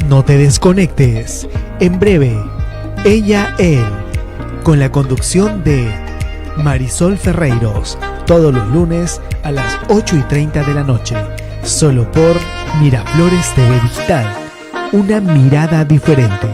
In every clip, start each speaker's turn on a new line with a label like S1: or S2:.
S1: No te desconectes. En breve, Ella, Él, con la conducción de Marisol Ferreiros, todos los lunes a las 8:30 de la noche, solo por Miraflores TV Digital, una mirada diferente.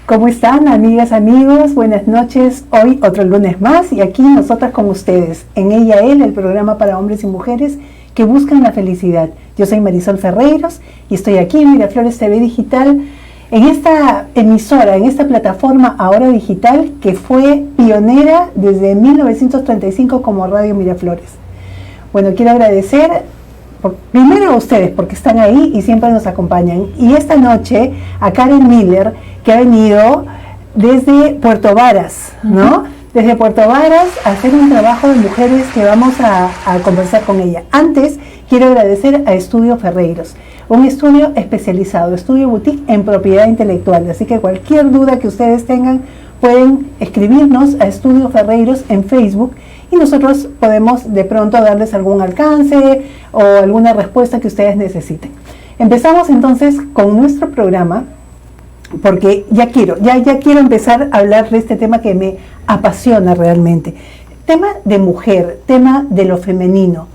S2: ¿Cómo están, amigas, amigos? Buenas noches. Hoy otro lunes más y aquí nosotras con ustedes en Ella, Él, el programa para hombres y mujeres que buscan la felicidad. Yo soy Marisol Ferreiros y estoy aquí en Miraflores TV Digital, en esta emisora, en esta plataforma ahora digital que fue pionera desde 1935 como Radio Miraflores. Bueno, quiero agradecer primero a ustedes porque están ahí y siempre nos acompañan. Y esta noche a Karen Miller, que ha venido desde Puerto Varas, ¿no? Desde Puerto Varas a hacer un trabajo de mujeres que vamos a conversar con ella. Antes, quiero agradecer a Estudio Ferreiros, un estudio especializado, estudio boutique en propiedad intelectual. Así que cualquier duda que ustedes tengan, pueden escribirnos a Estudio Ferreiros en Facebook y nosotros podemos de pronto darles algún alcance o alguna respuesta que ustedes necesiten. Empezamos entonces con nuestro programa, porque ya quiero empezar a hablar de este tema que me apasiona realmente. Tema de mujer, tema de lo femenino.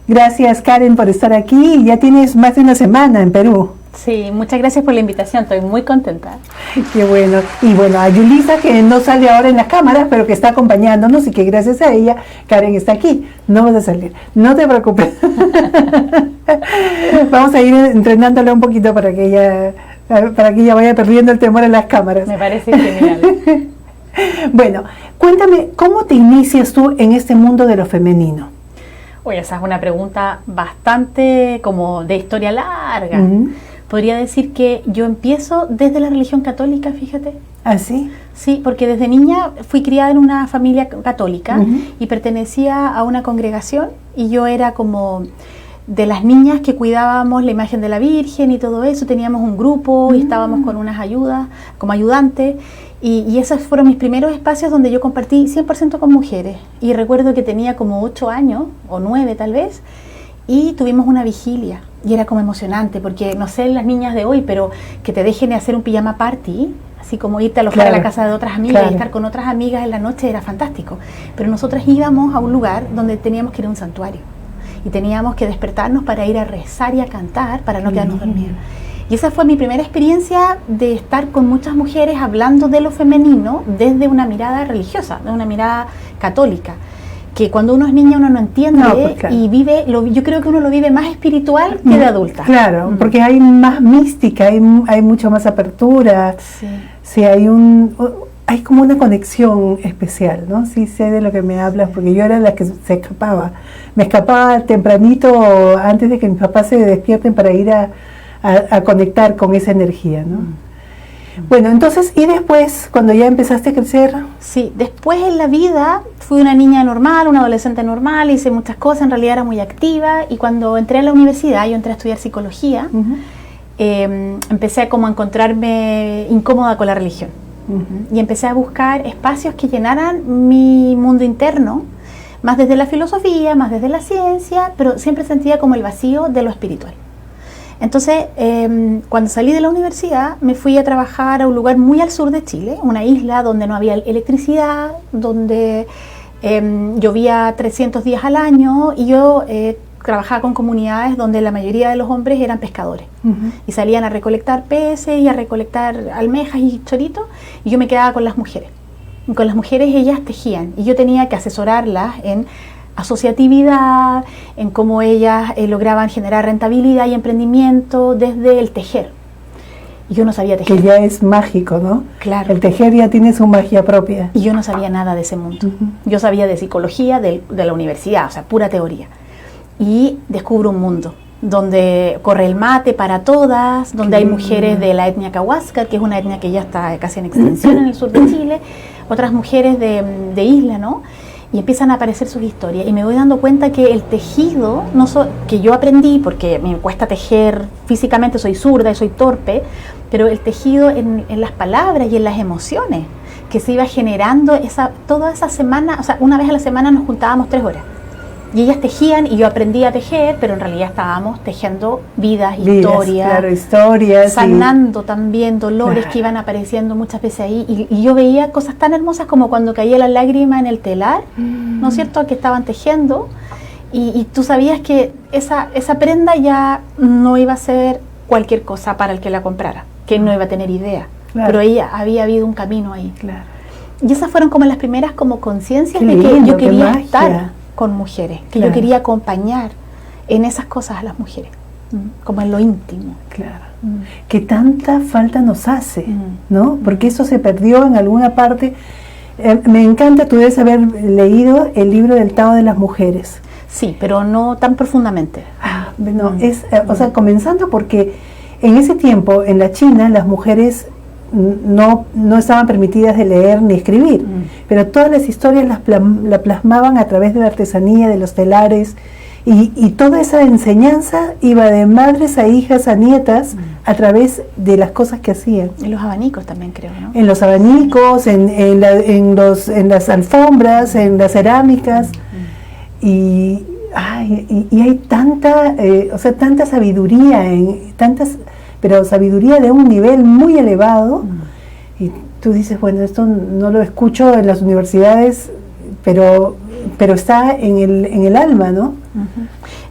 S2: Gracias, Karen, por estar aquí. Ya tienes más de una semana en Perú.
S3: Sí, muchas gracias por la invitación, estoy muy contenta.
S2: Qué bueno. Y bueno, a Yulisa, que no sale ahora en las cámaras, pero que está acompañándonos y que gracias a ella, Karen está aquí. No vas a salir, no te preocupes. Vamos a ir entrenándola un poquito para que ella vaya perdiendo el temor a las cámaras.
S3: Me parece genial.
S2: Bueno, cuéntame, ¿cómo te inicias tú en este mundo de lo femenino?
S3: Oye, esa es una pregunta bastante como de historia larga. Podría decir que yo empiezo desde la religión católica, fíjate.
S2: ¿Ah, sí?
S3: Sí, porque desde niña fui criada en una familia católica y pertenecía a una congregación y yo era como de las niñas que cuidábamos la imagen de la Virgen y todo eso. Teníamos un grupo y estábamos con unas ayudas, como ayudantes. Y esos fueron mis primeros espacios donde yo compartí 100% con mujeres. Y recuerdo que tenía como 8 años, o 9 tal vez, y tuvimos una vigilia. Y era como emocionante, porque no sé las niñas de hoy, pero que te dejen hacer un pijama party, así como irte a alojar a la casa de otras amigas y estar con otras amigas en la noche, era fantástico. Pero nosotras íbamos a un lugar donde teníamos que ir a un santuario. Y teníamos que despertarnos para ir a rezar y a cantar, para no quedarnos dormidos. Y esa fue mi primera experiencia de estar con muchas mujeres hablando de lo femenino desde una mirada religiosa, de una mirada católica, que cuando uno es niña uno no entiende y vive, yo creo que uno lo vive más espiritual que de adulta.
S2: Claro, porque hay más mística, hay mucho más apertura, sí, hay como una conexión especial, ¿no? Sí sé de lo que me hablas, porque yo era la que se escapaba. Me escapaba tempranito antes de que mis papás se despierten para ir a conectar con esa energía, ¿no? Bueno, entonces, ¿y después, cuando ya empezaste a crecer?
S3: Sí, después en la vida fui una niña normal, una adolescente normal, hice muchas cosas, en realidad era muy activa, y cuando entré a la universidad, yo entré a estudiar psicología, empecé como a encontrarme incómoda con la religión, y empecé a buscar espacios que llenaran mi mundo interno, más desde la filosofía, más desde la ciencia, pero siempre sentía como el vacío de lo espiritual. Entonces, cuando salí de la universidad, me fui a trabajar a un lugar muy al sur de Chile, una isla donde no había electricidad, donde llovía 300 días al año, y yo trabajaba con comunidades donde la mayoría de los hombres eran pescadores y salían a recolectar peces y a recolectar almejas y choritos, y yo me quedaba con las mujeres. con las mujeres ellas tejían y yo tenía que asesorarlas en asociatividad, en cómo ellas lograban generar rentabilidad y emprendimiento desde el tejer. Y yo no sabía tejer.
S2: Que ya es mágico, ¿no?
S3: Claro.
S2: El tejer ya tiene su magia propia.
S3: Y yo no sabía nada de ese mundo. Yo sabía de psicología de la universidad, o sea, pura teoría. Y descubro un mundo donde corre el mate para todas, donde hay mujeres de la etnia Cahuasca, que es una etnia que ya está casi en extinción en el sur de Chile, otras mujeres de isla, ¿no? Y empiezan a aparecer sus historias y me voy dando cuenta que el tejido, que yo aprendí porque me cuesta tejer físicamente, soy zurda y soy torpe, pero el tejido en las palabras y en las emociones que se iba generando toda esa semana, o sea, una vez a la semana nos juntábamos 3 horas. Y ellas tejían y yo aprendí a tejer, pero en realidad estábamos tejiendo vidas, historias,
S2: claro, historias,
S3: sanando también dolores que iban apareciendo muchas veces ahí. Y yo veía cosas tan hermosas como cuando caía la lágrima en el telar, ¿no es cierto?, que estaban tejiendo. Y tú sabías que esa prenda ya no iba a ser cualquier cosa para el que la comprara, que no iba a tener idea.
S2: Claro.
S3: Pero ella había habido un camino ahí.
S2: Claro.
S3: Y esas fueron como las primeras como conciencias de
S2: lindo,
S3: que yo
S2: qué
S3: quería
S2: magia.
S3: estar con mujeres, que yo quería acompañar en esas cosas a las mujeres, como en lo íntimo.
S2: Claro. Que tanta falta nos hace, ¿no? Porque eso se perdió en alguna parte. Me encanta, tú debes haber leído el libro del Tao de las Mujeres.
S3: Sí, pero no tan profundamente.
S2: No, o sea, comenzando porque en ese tiempo en la China las mujeres no estaban permitidas de leer ni escribir, pero todas las historias la plasmaban a través de la artesanía, de los telares, y toda esa enseñanza iba de madres a hijas a nietas a través de las cosas que hacían.
S3: En los abanicos también creo, ¿no?
S2: En los abanicos, en las alfombras, en las cerámicas, y hay tanta, tanta sabiduría, pero sabiduría de un nivel muy elevado, y tú dices, bueno, esto no lo escucho en las universidades, pero está en el alma, ¿no?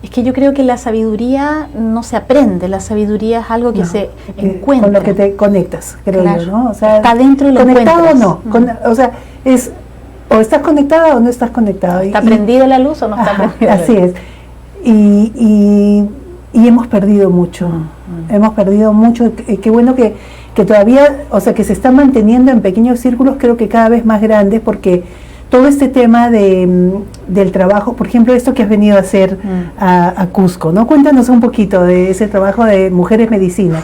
S3: Es que yo creo que la sabiduría no se aprende, la sabiduría es algo que se encuentra.
S2: Con lo que te conectas, creo yo, ¿no? O sea,
S3: está dentro y lo
S2: conectado
S3: encuentras.
S2: o no, o sea, o estás conectada o no estás conectado.
S3: ¿Está prendida la luz o no está prendida?
S2: Así es. Y hemos perdido mucho. Hemos perdido mucho. Qué bueno que todavía, o sea, que se está manteniendo en pequeños círculos, creo que cada vez más grandes, porque todo este tema del trabajo, por ejemplo, esto que has venido a hacer a Cusco, ¿no? Cuéntanos un poquito de ese trabajo de Mujeres Medicina.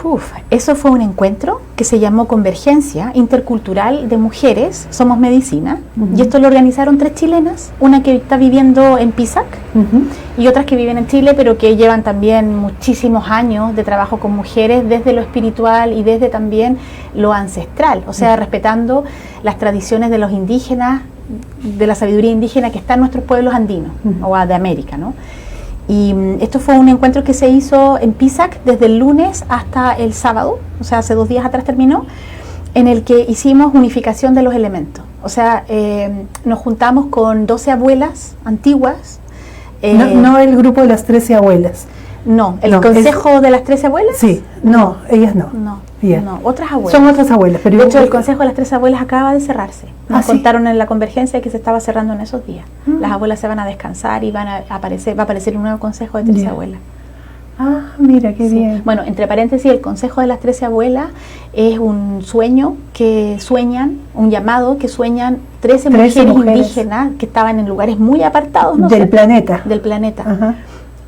S3: Eso fue un encuentro que se llamó Convergencia Intercultural de Mujeres Somos Medicina, y esto lo organizaron 3 chilenas, una que está viviendo en Pisac y otras que viven en Chile, pero que llevan también muchísimos años de trabajo con mujeres desde lo espiritual y desde también lo ancestral, o sea, respetando las tradiciones de los indígenas, de la sabiduría indígena que está en nuestros pueblos andinos o de América, ¿no? Y esto fue un encuentro que se hizo en Pisac desde el lunes hasta el sábado, o sea, hace 2 días atrás terminó, en el que hicimos unificación de los elementos. O sea, nos juntamos con 12 abuelas antiguas.
S2: No el grupo de las 13 abuelas.
S3: No, el consejo de las 13 abuelas.
S2: Sí, no, ellas no.
S3: No, otras abuelas.
S2: Son otras abuelas. Pero
S3: de hecho, el consejo de las 13 abuelas acaba de cerrarse. Nos contaron en la convergencia que se estaba cerrando en esos días. Las abuelas se van a descansar y va a aparecer un nuevo consejo de 13 abuelas.
S2: Ah, mira, qué bien.
S3: Bueno, entre paréntesis, el consejo de las 13 abuelas es un sueño que sueñan, un llamado que sueñan 13 mujeres indígenas que estaban en lugares muy apartados, ¿no?
S2: Del planeta.
S3: Ajá.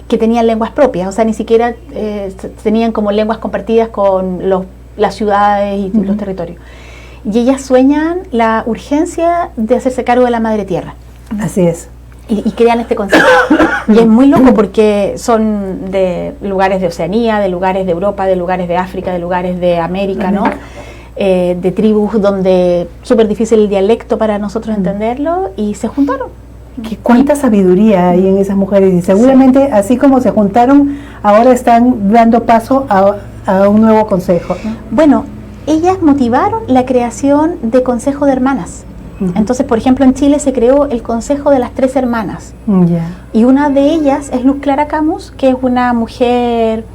S3: Que tenían lenguas propias, o sea, ni siquiera tenían como lenguas compartidas con las ciudades y los territorios. Y ellas sueñan la urgencia de hacerse cargo de la madre tierra.
S2: Así es.
S3: Y crean este concepto. Y es muy loco porque son de lugares de Oceanía, de lugares de Europa, de lugares de África, de lugares de América, ¿no? De tribus donde súper difícil el dialecto para nosotros entenderlo, y se juntaron.
S2: Cuánta sabiduría hay en esas mujeres, y seguramente así como se juntaron, ahora están dando paso a un nuevo consejo.
S3: Bueno, ellas motivaron la creación de consejo de hermanas. Entonces, por ejemplo, en Chile se creó el consejo de las 3 hermanas. Y una de ellas es Luz Clara Camus, que es una mujer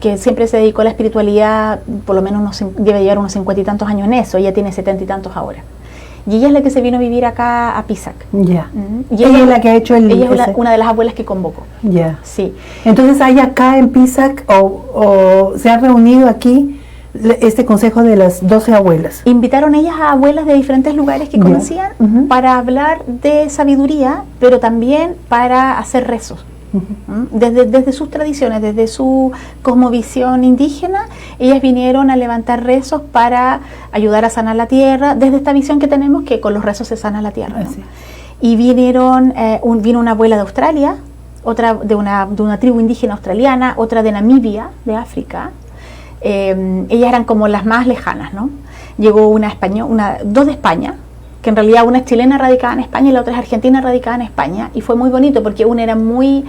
S3: que siempre se dedicó a la espiritualidad, por lo menos debe llevar unos 50 y tantos años en eso. Ella tiene 70 y tantos ahora. Y ella es la que se vino a vivir acá a Pisac.
S2: Ya.
S3: Y
S2: ella es la que ha hecho el...
S3: Ella es una de las abuelas que convocó.
S2: Ya.
S3: Sí.
S2: Entonces, ¿hay acá en Pisac o se ha reunido aquí este consejo de las 12 abuelas?
S3: Invitaron ellas a abuelas de diferentes lugares que conocían para hablar de sabiduría, pero también para hacer rezos. Desde sus tradiciones, desde su cosmovisión indígena, ellas vinieron a levantar rezos para ayudar a sanar la tierra, desde esta visión que tenemos que con los rezos se sana la tierra, ¿no? Y vino una abuela de Australia, otra de una tribu indígena australiana, otra de Namibia, de África. Ellas eran como las más lejanas, ¿no? Llegó dos de España, que en realidad una es chilena radicada en España y la otra es argentina radicada en España, y fue muy bonito porque una era muy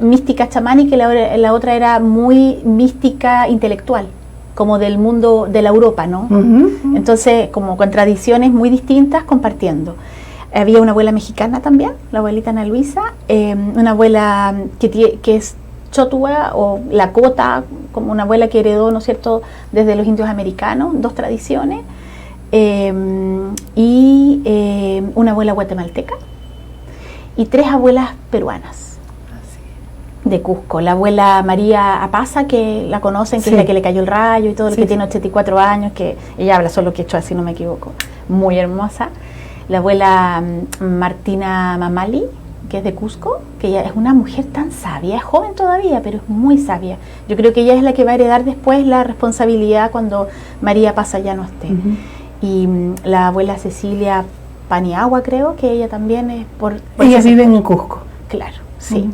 S3: mística chamánica y la otra era muy mística intelectual, como del mundo de la Europa, ¿no? Entonces, como con tradiciones muy distintas compartiendo. Había una abuela mexicana también, la abuelita Ana Luisa, una abuela que es chotua o lakota, como una abuela que heredó, ¿no es cierto?, desde los indios americanos, dos tradiciones. Y una abuela guatemalteca y 3 abuelas peruanas de Cusco. La abuela María Apaza, que la conocen, que es la que le cayó el rayo y todo, que tiene 84 años, que ella habla solo quechua, si no me equivoco, muy hermosa. La abuela Martina Mamali, que es de Cusco, que ella es una mujer tan sabia, es joven todavía, pero es muy sabia. Yo creo que ella es la que va a heredar después la responsabilidad cuando María Apaza ya no esté. Y la abuela Cecilia Paniagua, creo que ella también es por
S2: ellas viven en Cusco.
S3: Claro, sí.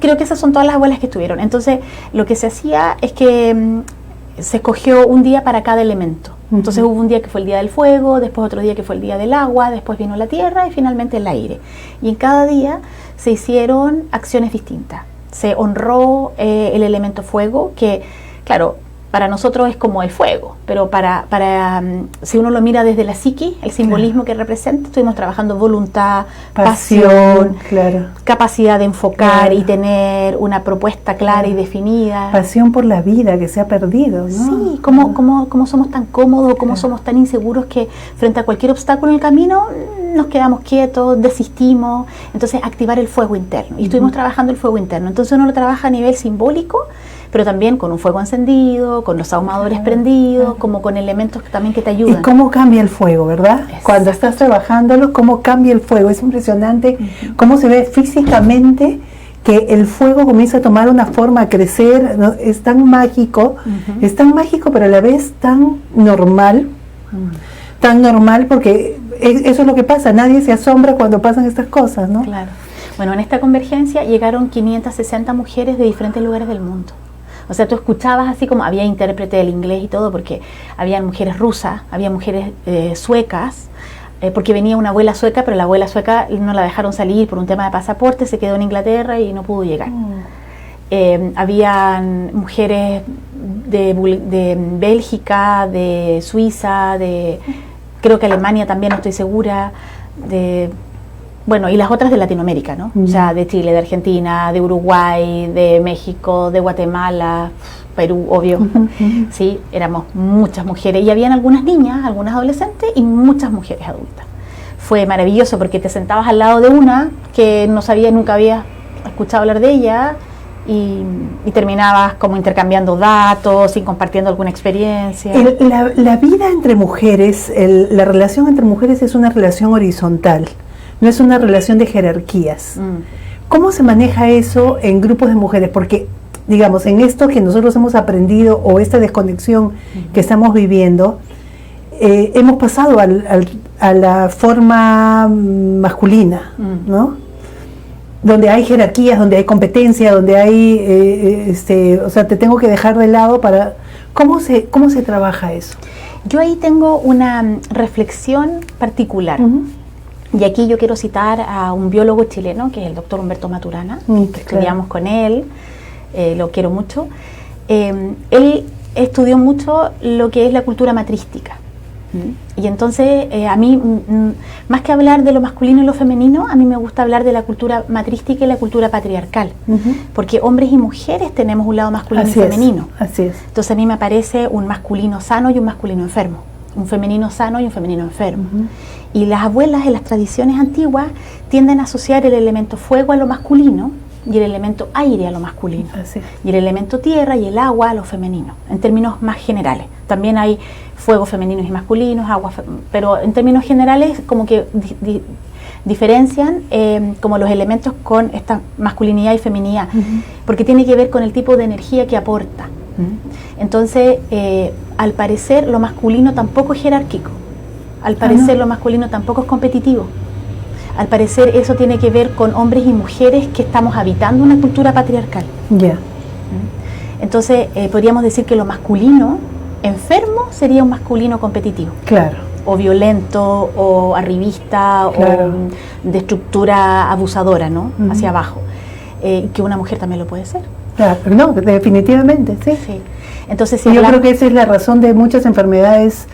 S3: Creo que esas son todas las abuelas que estuvieron. Entonces, lo que se hacía es que se escogió un día para cada elemento. Entonces hubo un día que fue el día del fuego, después otro día que fue el día del agua, después vino la tierra y finalmente el aire. Y en cada día se hicieron acciones distintas. Se honró el elemento fuego, que, claro, para nosotros es como el fuego, pero si uno lo mira desde la psique, el simbolismo que representa, estuvimos trabajando voluntad, pasión, capacidad de enfocar y tener una propuesta clara y definida.
S2: Pasión por la vida que se ha perdido, ¿no?
S3: Sí, cómo somos tan cómodos, cómo somos tan inseguros que frente a cualquier obstáculo en el camino nos quedamos quietos, desistimos. Entonces, activar el fuego interno. Y estuvimos trabajando el fuego interno. Entonces uno lo trabaja a nivel simbólico, pero también con un fuego encendido, con los ahumadores prendidos, como con elementos también que te ayudan.
S2: ¿Y cómo cambia el fuego, verdad? Exacto. Cuando estás trabajándolo, ¿cómo cambia el fuego? Es impresionante cómo se ve físicamente que el fuego comienza a tomar una forma, a crecer, ¿no? Es tan mágico, pero a la vez tan normal, porque eso es lo que pasa, nadie se asombra cuando pasan estas cosas, ¿no?
S3: Claro. Bueno, en esta convergencia llegaron 560 mujeres de diferentes lugares del mundo. O sea, tú escuchabas así como, había intérprete del inglés y todo, porque había mujeres rusas, había mujeres suecas, porque venía una abuela sueca, pero la abuela sueca no la dejaron salir por un tema de pasaporte, se quedó en Inglaterra y no pudo llegar. Habían mujeres de Bélgica, de Suiza, creo que Alemania también, no estoy segura, bueno, y las otras de Latinoamérica, ¿no? O sea, de Chile, de Argentina, de Uruguay, de México, de Guatemala, Perú, obvio. Sí, éramos muchas mujeres. Y habían algunas niñas, algunas adolescentes y muchas mujeres adultas. Fue maravilloso porque te sentabas al lado de una que no sabía, nunca había escuchado hablar de ella y terminabas como intercambiando datos y compartiendo alguna experiencia.
S2: La vida entre mujeres, la relación entre mujeres es una relación horizontal. No es una relación de jerarquías. ¿Cómo se maneja eso en grupos de mujeres? Porque, digamos, en esto que nosotros hemos aprendido o esta desconexión que estamos viviendo, hemos pasado a la forma masculina, ¿no? Donde hay jerarquías, donde hay competencia, donde hay, o sea, te tengo que dejar de lado para... ¿Cómo se trabaja eso?
S3: Yo ahí tengo una reflexión particular. Y aquí yo quiero citar a un biólogo chileno, que es el doctor Humberto Maturana, que estudiamos con él, lo quiero mucho. Él estudió mucho lo que es la cultura matrística. Y entonces a mí, más que hablar de lo masculino y lo femenino, a mí me gusta hablar de la cultura matrística y la cultura patriarcal. Porque hombres y mujeres tenemos un lado masculino y femenino.
S2: Así es.
S3: Entonces a mí me aparece un masculino sano y un masculino enfermo. un femenino sano y un femenino enfermo. Y las abuelas en las tradiciones antiguas tienden a asociar el elemento fuego a lo masculino y el elemento aire a lo masculino. Y el elemento tierra y el agua a lo femenino, en términos más generales. También hay fuegos femeninos y masculinos, pero en términos generales como que diferencian como los elementos con esta masculinidad y feminidad, porque tiene que ver con el tipo de energía que aporta. Entonces, al parecer lo masculino tampoco es jerárquico, al parecer lo masculino tampoco es competitivo, al parecer eso tiene que ver con hombres y mujeres que estamos habitando una cultura patriarcal. Entonces, podríamos decir que lo masculino enfermo sería un masculino competitivo. O violento, o arribista, o de estructura abusadora, ¿no? Hacia abajo. Que una mujer también lo puede ser.
S2: Claro, no, definitivamente, sí.
S3: Entonces,
S2: yo creo que esa es la razón de muchas enfermedades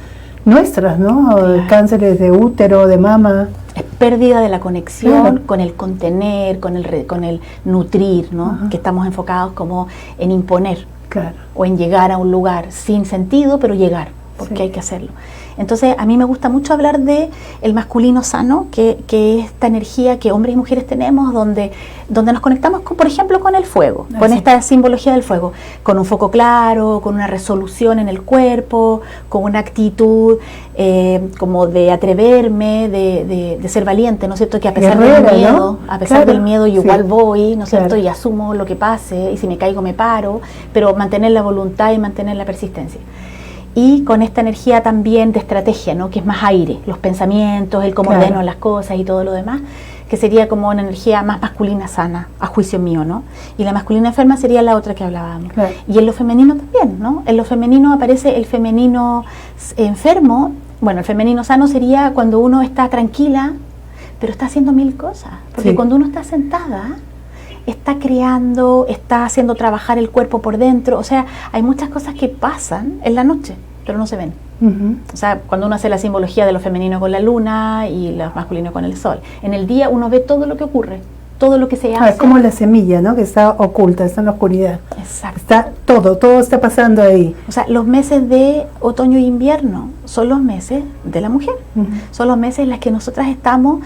S2: nuestras, ¿no? Cánceres de útero, de mama.
S3: Es pérdida de la conexión con el contener, con el nutrir, ¿no? Que estamos enfocados como en imponer. O en llegar a un lugar sin sentido, pero llegar, porque hay que hacerlo. Entonces, a mí me gusta mucho hablar de el masculino sano, que es esta energía que hombres y mujeres tenemos, donde nos conectamos, por ejemplo, con el fuego, con esta simbología del fuego, con un foco claro, con una resolución en el cuerpo, con una actitud como de atreverme, de ser valiente, ¿no es cierto? Que a pesar del miedo, ¿no? A pesar del miedo, yo igual voy, ¿no es cierto? Y asumo lo que pase, y si me caigo me paro, pero mantener la voluntad y mantener la persistencia. Y con esta energía también de estrategia, ¿no? Que es más aire, los pensamientos, el cómo ordeno las cosas y todo lo demás, que sería como una energía más masculina sana, a juicio mío, ¿no? Y la masculina enferma sería la otra que hablábamos. Y en lo femenino también, ¿no? En lo femenino aparece el femenino enfermo. Bueno, el femenino sano sería cuando uno está tranquila, pero está haciendo mil cosas. Porque cuando uno está sentada, está creando, está haciendo trabajar el cuerpo por dentro. O sea, hay muchas cosas que pasan en la noche, pero no se ven. O sea, cuando uno hace la simbología de lo femenino con la luna y lo masculino con el sol, en el día uno ve todo lo que ocurre, todo lo que se hace.
S2: Es como la semilla, ¿no? Que está oculta, está en la oscuridad.
S3: Exacto.
S2: Está todo está pasando ahí.
S3: O sea, los meses de otoño e invierno son los meses de la mujer. Son los meses en los que nosotras estamos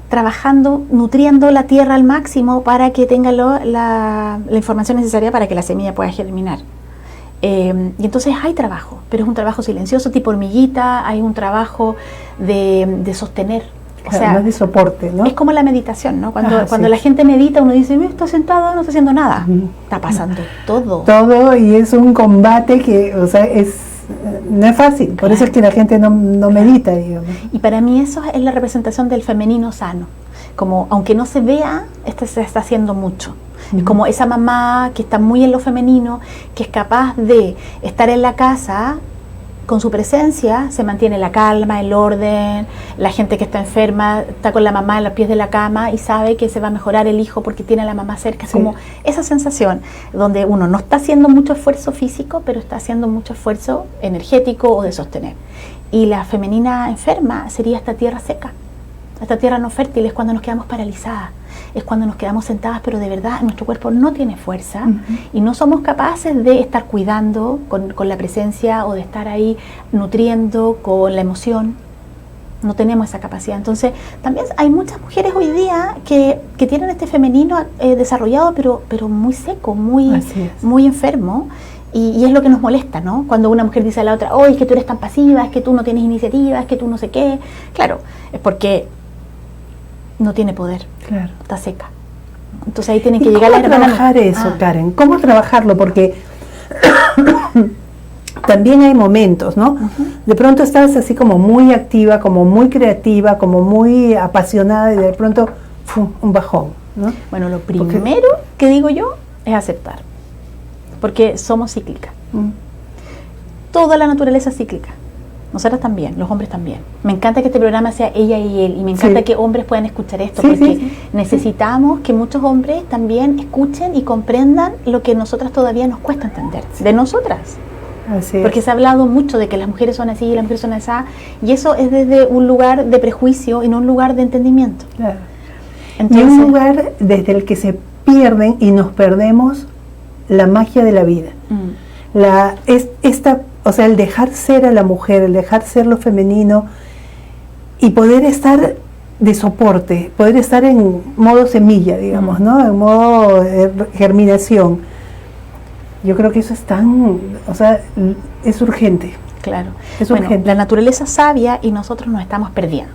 S3: trabajando, nutriendo la tierra al máximo para que tenga la información necesaria para que la semilla pueda germinar. Y entonces hay trabajo, pero es un trabajo silencioso, tipo hormiguita, hay un trabajo de sostener. O sea,
S2: no es de soporte, ¿no?
S3: Es como la meditación, ¿no? Cuando la gente medita, uno dice, está sentada, no está haciendo nada. Está pasando todo.
S2: Todo, y es un combate que, o sea, no es fácil, por eso es que la gente no medita, digamos.
S3: Y para mí eso es la representación del femenino sano, como aunque no se vea, se está haciendo mucho. Es como esa mamá que está muy en lo femenino, que es capaz de estar en la casa, con su presencia se mantiene la calma, el orden, la gente que está enferma está con la mamá en los pies de la cama y sabe que se va a mejorar el hijo porque tiene a la mamá cerca. Es como esa sensación donde uno no está haciendo mucho esfuerzo físico, pero está haciendo mucho esfuerzo energético o de sostener. Y la femenina enferma sería esta tierra seca, esta tierra no fértil, es cuando nos quedamos paralizadas. Es cuando nos quedamos sentadas, pero de verdad nuestro cuerpo no tiene fuerza y no somos capaces de estar cuidando con la presencia o de estar ahí nutriendo con la emoción. No tenemos esa capacidad. Entonces, también hay muchas mujeres hoy día que tienen este femenino desarrollado, pero muy seco, muy enfermo. Y es lo que nos molesta, ¿no? Cuando una mujer dice a la otra, es que tú eres tan pasiva, es que tú no tienes iniciativa, es que tú no sé qué. Claro, es porque no tiene poder, está seca. Entonces ahí tiene que llegar la hermana.
S2: ¿Cómo trabajar eso, Karen? ¿Cómo trabajarlo? Porque también hay momentos, ¿no? De pronto estás así como muy activa, como muy creativa, como muy apasionada y de pronto un bajón, ¿no?
S3: Bueno, lo primero que digo yo es aceptar, porque somos cíclicas. Toda la naturaleza es cíclica. Nosotras también, los hombres también. Me encanta que este programa sea ella y él, y me encanta que hombres puedan escuchar esto, porque necesitamos que muchos hombres también escuchen y comprendan lo que nosotras todavía nos cuesta entender, de nosotras. Porque se ha hablado mucho de que las mujeres son así y las mujeres son así, y eso es desde un lugar de prejuicio y no un lugar de entendimiento. Entonces,
S2: y un lugar desde el que se pierden y nos perdemos la magia de la vida. o sea, el dejar ser a la mujer, el dejar ser lo femenino y poder estar de soporte, poder estar en modo semilla, digamos, ¿no? En modo germinación. Yo creo que eso es tan, o sea, es urgente.
S3: Claro.
S2: Es
S3: bueno,
S2: urgente.
S3: la naturaleza es sabia y nosotros nos estamos perdiendo.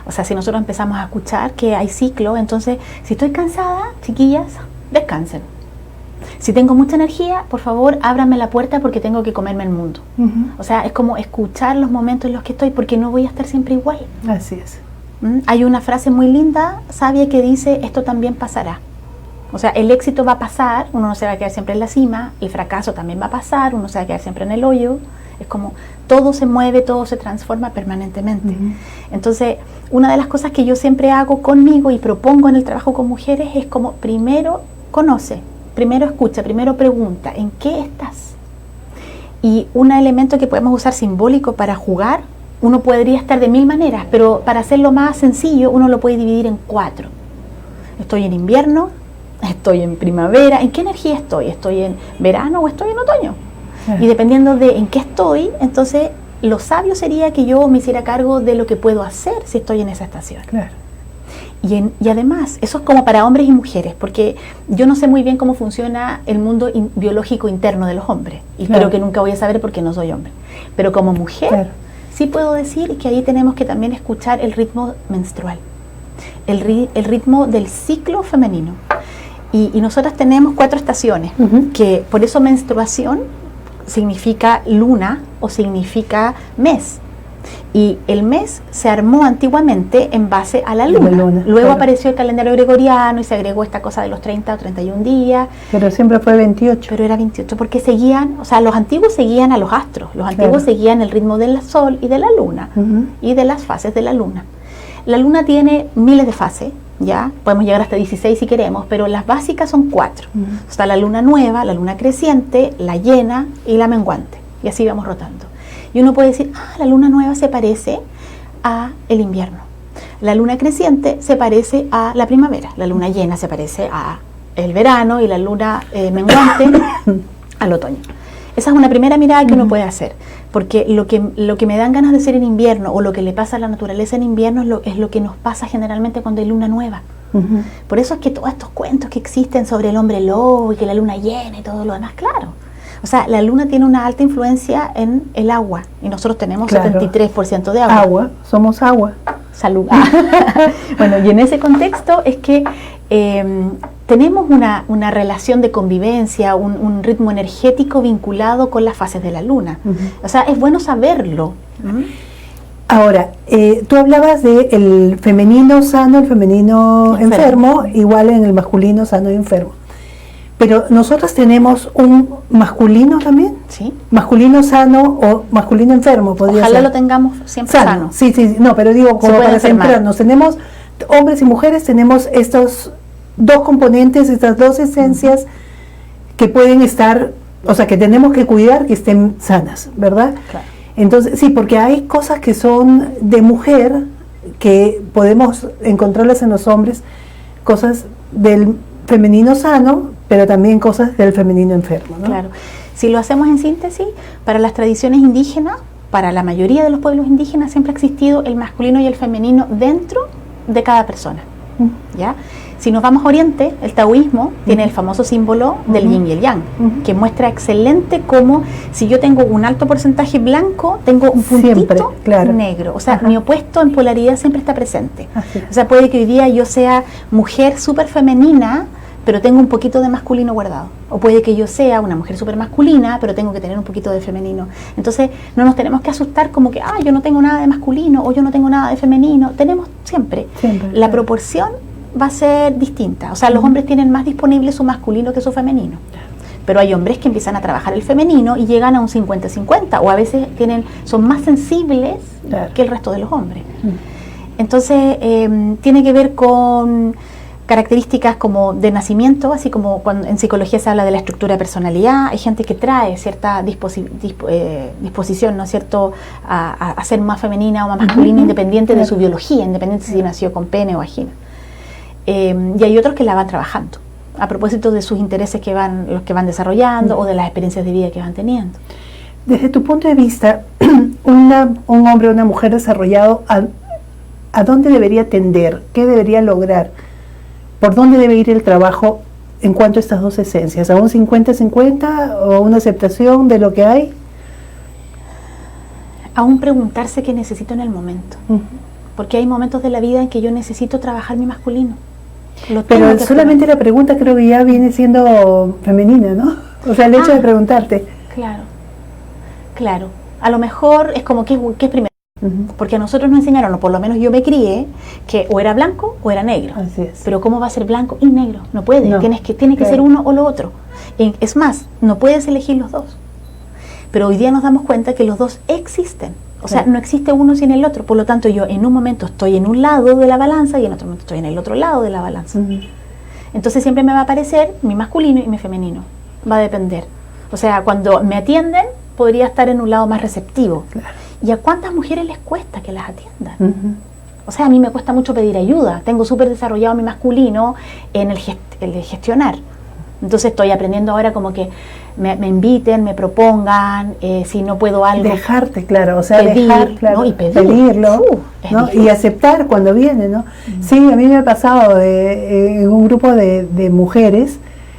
S3: O sea, si nosotros empezamos a escuchar que hay ciclo, entonces, si estoy cansada, chiquillas, descansen. Si tengo mucha energía, por favor, ábranme la puerta porque tengo que comerme el mundo. O sea, es como escuchar los momentos en los que estoy, porque no voy a estar siempre igual.
S2: Así es.
S3: Hay una frase muy linda, sabia, que dice, esto también pasará. O sea, el éxito va a pasar, uno no se va a quedar siempre en la cima, el fracaso también va a pasar, uno se va a quedar siempre en el hoyo. Es como todo se mueve, todo se transforma permanentemente. Entonces, una de las cosas que yo siempre hago conmigo y propongo en el trabajo con mujeres es como primero conoce, primero escucha, primero pregunta, ¿en qué estás? Y un elemento que podemos usar simbólico para jugar, uno podría estar de 1000 maneras, pero para hacerlo más sencillo, uno lo puede dividir en 4. Estoy en invierno, estoy en primavera, ¿en qué energía estoy? ¿Estoy en verano o estoy en otoño? Y dependiendo de en qué estoy, entonces lo sabio sería que yo me hiciera cargo de lo que puedo hacer si estoy en esa estación.
S2: Claro.
S3: Y además, eso es como para hombres y mujeres, porque yo no sé muy bien cómo funciona el mundo biológico interno de los hombres, y creo que nunca voy a saber porque no soy hombre. Pero como mujer, sí puedo decir que ahí tenemos que también escuchar el ritmo menstrual, el ritmo del ciclo femenino. Y nosotras tenemos 4 estaciones, que por eso menstruación significa luna o significa mes. Y el mes se armó antiguamente en base a la luna. Luego apareció el calendario gregoriano y se agregó esta cosa de los 30 o 31 días.
S2: Pero siempre fue 28.
S3: Pero era 28 porque seguían, o sea, los antiguos seguían a los astros, los antiguos seguían el ritmo del sol y de la luna y de las fases de la luna. La luna tiene miles de fases, ya podemos llegar hasta 16 si queremos, pero las básicas son 4. Está la luna nueva, la luna creciente, la llena y la menguante. Y así vamos rotando. Y uno puede decir, la luna nueva se parece a el invierno. La luna creciente se parece a la primavera. La luna llena se parece a el verano y la luna menguante al otoño. Esa es una primera mirada que uno puede hacer, porque lo que me dan ganas de hacer en invierno o lo que le pasa a la naturaleza en invierno es lo que nos pasa generalmente cuando hay luna nueva. Por eso es que todos estos cuentos que existen sobre el hombre lobo y que la luna llena y todo lo demás, claro. O sea, la luna tiene una alta influencia en el agua y nosotros tenemos 73% de agua.
S2: Agua, somos agua.
S3: Salud. Bueno, y en ese contexto es que tenemos una relación de convivencia, un ritmo energético vinculado con las fases de la luna. O sea, es bueno saberlo.
S2: Ahora, tú hablabas del femenino sano, el femenino enfermo, igual en el masculino sano y enfermo. Pero nosotros tenemos un masculino también,
S3: ¿sí?
S2: Masculino sano o masculino enfermo, podría ser.
S3: Ojalá lo tengamos siempre sano.
S2: Sí, sí, no, pero digo, como para centrarnos, tenemos hombres y mujeres, tenemos estos 2 componentes, estas 2 esencias que pueden estar, o sea, que tenemos que cuidar que estén sanas, ¿verdad?
S3: Claro.
S2: Entonces, sí, porque hay cosas que son de mujer que podemos encontrarlas en los hombres, cosas del femenino sano, pero también cosas del femenino enfermo, ¿no?
S3: Claro. Si lo hacemos en síntesis, para las tradiciones indígenas, para la mayoría de los pueblos indígenas, siempre ha existido el masculino y el femenino dentro de cada persona. ¿Ya? Si nos vamos a Oriente, el taoísmo tiene el famoso símbolo del yin y el yang, que muestra excelente cómo si yo tengo un alto porcentaje blanco, tengo un puntito negro. O sea, mi opuesto en polaridad siempre está presente. O sea, puede que hoy día yo sea mujer súper femenina, pero tengo un poquito de masculino guardado. O puede que yo sea una mujer súper masculina, pero tengo que tener un poquito de femenino. Entonces, no nos tenemos que asustar como que, yo no tengo nada de masculino o yo no tengo nada de femenino. Tenemos siempre. La proporción va a ser distinta. O sea, los hombres tienen más disponible su masculino que su femenino. Pero hay hombres que empiezan a trabajar el femenino y llegan a un 50-50, o a veces son más sensibles que el resto de los hombres. Entonces, tiene que ver con características como de nacimiento, así como cuando en psicología se habla de la estructura de personalidad. Hay gente que trae cierta disposición, ¿no es cierto?, a ser más femenina o más masculina, independiente de su biología, independiente si nació con pene o vagina. Y hay otros que la van trabajando a propósito de sus intereses los que van desarrollando o de las experiencias de vida que van teniendo.
S2: Desde tu punto de vista, un hombre o una mujer desarrollado, ¿a dónde debería tender? ¿Qué debería lograr? ¿Por dónde debe ir el trabajo en cuanto a estas dos esencias? ¿A un 50-50 o a una aceptación de lo que hay?
S3: Aún preguntarse qué necesito en el momento. Porque hay momentos de la vida en que yo necesito trabajar mi masculino.
S2: Pero solamente la pregunta creo que ya viene siendo femenina, ¿no? O sea, el hecho de preguntarte.
S3: Claro. A lo mejor es como, ¿qué es primero? Porque a nosotros nos enseñaron, o por lo menos yo me crié, que o era blanco o era negro.
S2: Así es.
S3: Pero ¿cómo va a ser blanco y negro? No puede,
S2: No.
S3: tiene que ser uno o lo otro. Es más, no puedes elegir los dos. Pero hoy día nos damos cuenta que los dos existen. O sea, no existe uno sin el otro. Por lo tanto, yo en un momento estoy en un lado de la balanza y en otro momento estoy en el otro lado de la balanza. Entonces siempre me va a aparecer mi masculino y mi femenino. Va a depender. O sea, cuando me atienden, podría estar en un lado más receptivo.
S2: Claro.
S3: ¿Y a cuántas mujeres les cuesta que las atiendan? O sea, a mí me cuesta mucho pedir ayuda. Tengo súper desarrollado mi masculino en el de gestionar. Entonces estoy aprendiendo ahora como que me inviten, me propongan, si no puedo algo.
S2: Dejarte, claro, o sea,
S3: pedir,
S2: dejar, claro,
S3: ¿no? Y
S2: pedirlo, ¿no? Y aceptar cuando viene, ¿no? Sí, a mí me ha pasado en un grupo de mujeres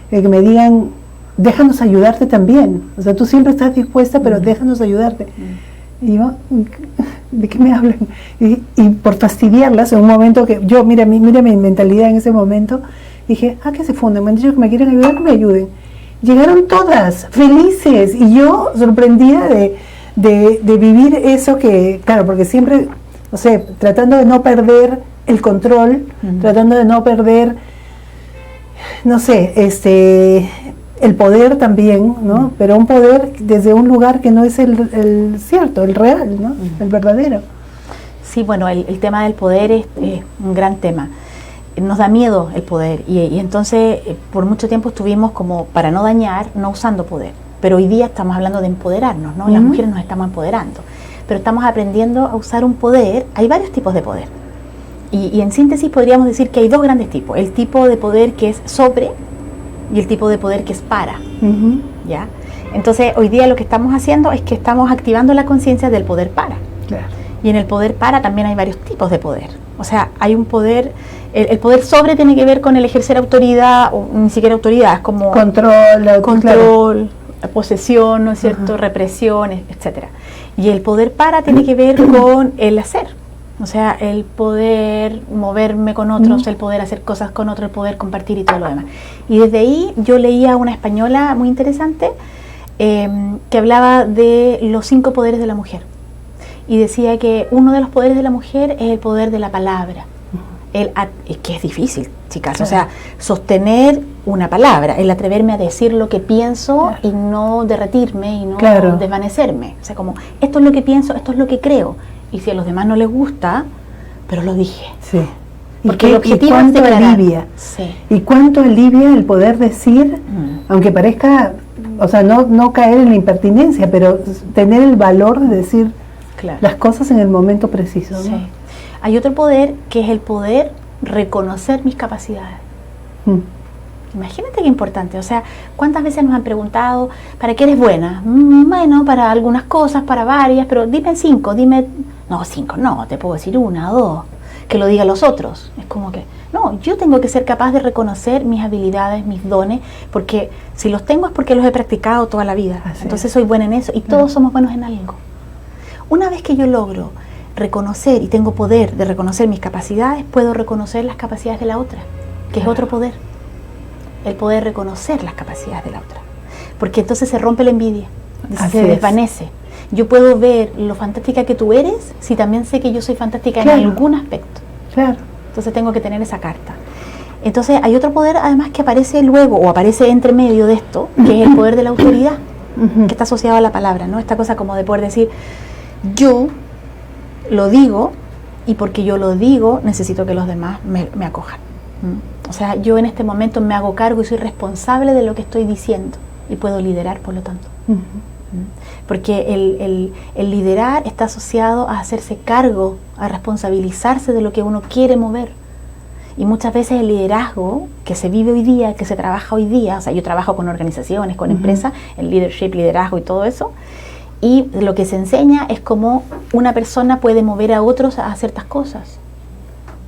S2: que me digan, déjanos ayudarte también. O sea, tú siempre estás dispuesta, pero déjanos ayudarte. Y yo, ¿de qué me hablan? Y por fastidiarlas en un momento que yo, mira mi mentalidad en ese momento, dije, que se funden, me han dicho que me quieren ayudar, que me ayuden. Llegaron todas, felices, y yo sorprendida de vivir eso que, claro, porque siempre, o sea, tratando de no perder el control, tratando de no perder, no sé, el poder también, ¿no? Pero un poder desde un lugar que no es el cierto, el real, ¿no? El verdadero.
S3: Sí, bueno, el tema del poder es un gran tema. Nos da miedo el poder y entonces por mucho tiempo estuvimos como para no dañar, no usando poder. Pero hoy día estamos hablando de empoderarnos, ¿no? Las mujeres nos estamos empoderando, pero estamos aprendiendo a usar un poder. Hay varios tipos de poder y en síntesis podríamos decir que hay dos grandes tipos. El tipo de poder que es sobre y el tipo de poder que es para, ¿ya? Entonces hoy día lo que estamos haciendo es que estamos activando la conciencia del poder para.
S2: Claro.
S3: Y en el poder para también hay varios tipos de poder. O sea, hay un poder, el poder sobre tiene que ver con el ejercer autoridad, o ni siquiera autoridad, es como control, posesión, ¿no es cierto?, represión, etcétera. Y el poder para tiene que ver con el hacer. O sea, el poder moverme con otros, el poder hacer cosas con otros, el poder compartir y todo lo demás. Y desde ahí yo leía una española muy interesante que hablaba de los 5 poderes de la mujer. Y decía que uno de los poderes de la mujer es el poder de la palabra. Es que es difícil, chicas. Claro. O sea, sostener una palabra, el atreverme a decir lo que pienso y no derretirme y no desvanecerme. O sea, como, esto es lo que pienso, esto es lo que creo. Y si a los demás no les gusta, pero lo dije.
S2: Sí.
S3: Porque el objetivo es declarar.
S2: Sí. ¿Y cuánto alivia el poder decir, aunque parezca, o sea, no caer en la impertinencia, pero tener el valor de decir las cosas en el momento preciso, ¿no?
S3: Sí. Hay otro poder que es el poder reconocer mis capacidades. Imagínate qué importante. O sea, ¿cuántas veces nos han preguntado ¿para qué eres buena? Bueno, para algunas cosas, para varias, pero dime 5, no, 5 no, te puedo decir 1 o 2, que lo digan los otros. Es como que, no, yo tengo que ser capaz de reconocer mis habilidades, mis dones, porque si los tengo es porque los he practicado toda la vida. Entonces soy buena en eso y todos somos buenos en algo. Una vez que yo logro reconocer y tengo poder de reconocer mis capacidades, puedo reconocer las capacidades de la otra, que es otro poder. El poder reconocer las capacidades de la otra. Porque entonces se rompe la envidia, se desvanece. Yo puedo ver lo fantástica que tú eres si también sé que yo soy fantástica en algún aspecto.
S2: Claro.
S3: Entonces tengo que tener esa carta. Entonces hay otro poder además que aparece luego o aparece entre medio de esto, que es el poder de la autoridad, que está asociado a la palabra, ¿no? Esta cosa como de poder decir, yo lo digo y porque yo lo digo necesito que los demás me acojan. O sea, yo en este momento me hago cargo y soy responsable de lo que estoy diciendo y puedo liderar, por lo tanto. Porque el liderar está asociado a hacerse cargo, a responsabilizarse de lo que uno quiere mover. Y muchas veces el liderazgo que se vive hoy día, que se trabaja hoy día, o sea, yo trabajo con organizaciones, con empresas, el leadership, liderazgo y todo eso, Y lo que se enseña es cómo una persona puede mover a otros a ciertas cosas.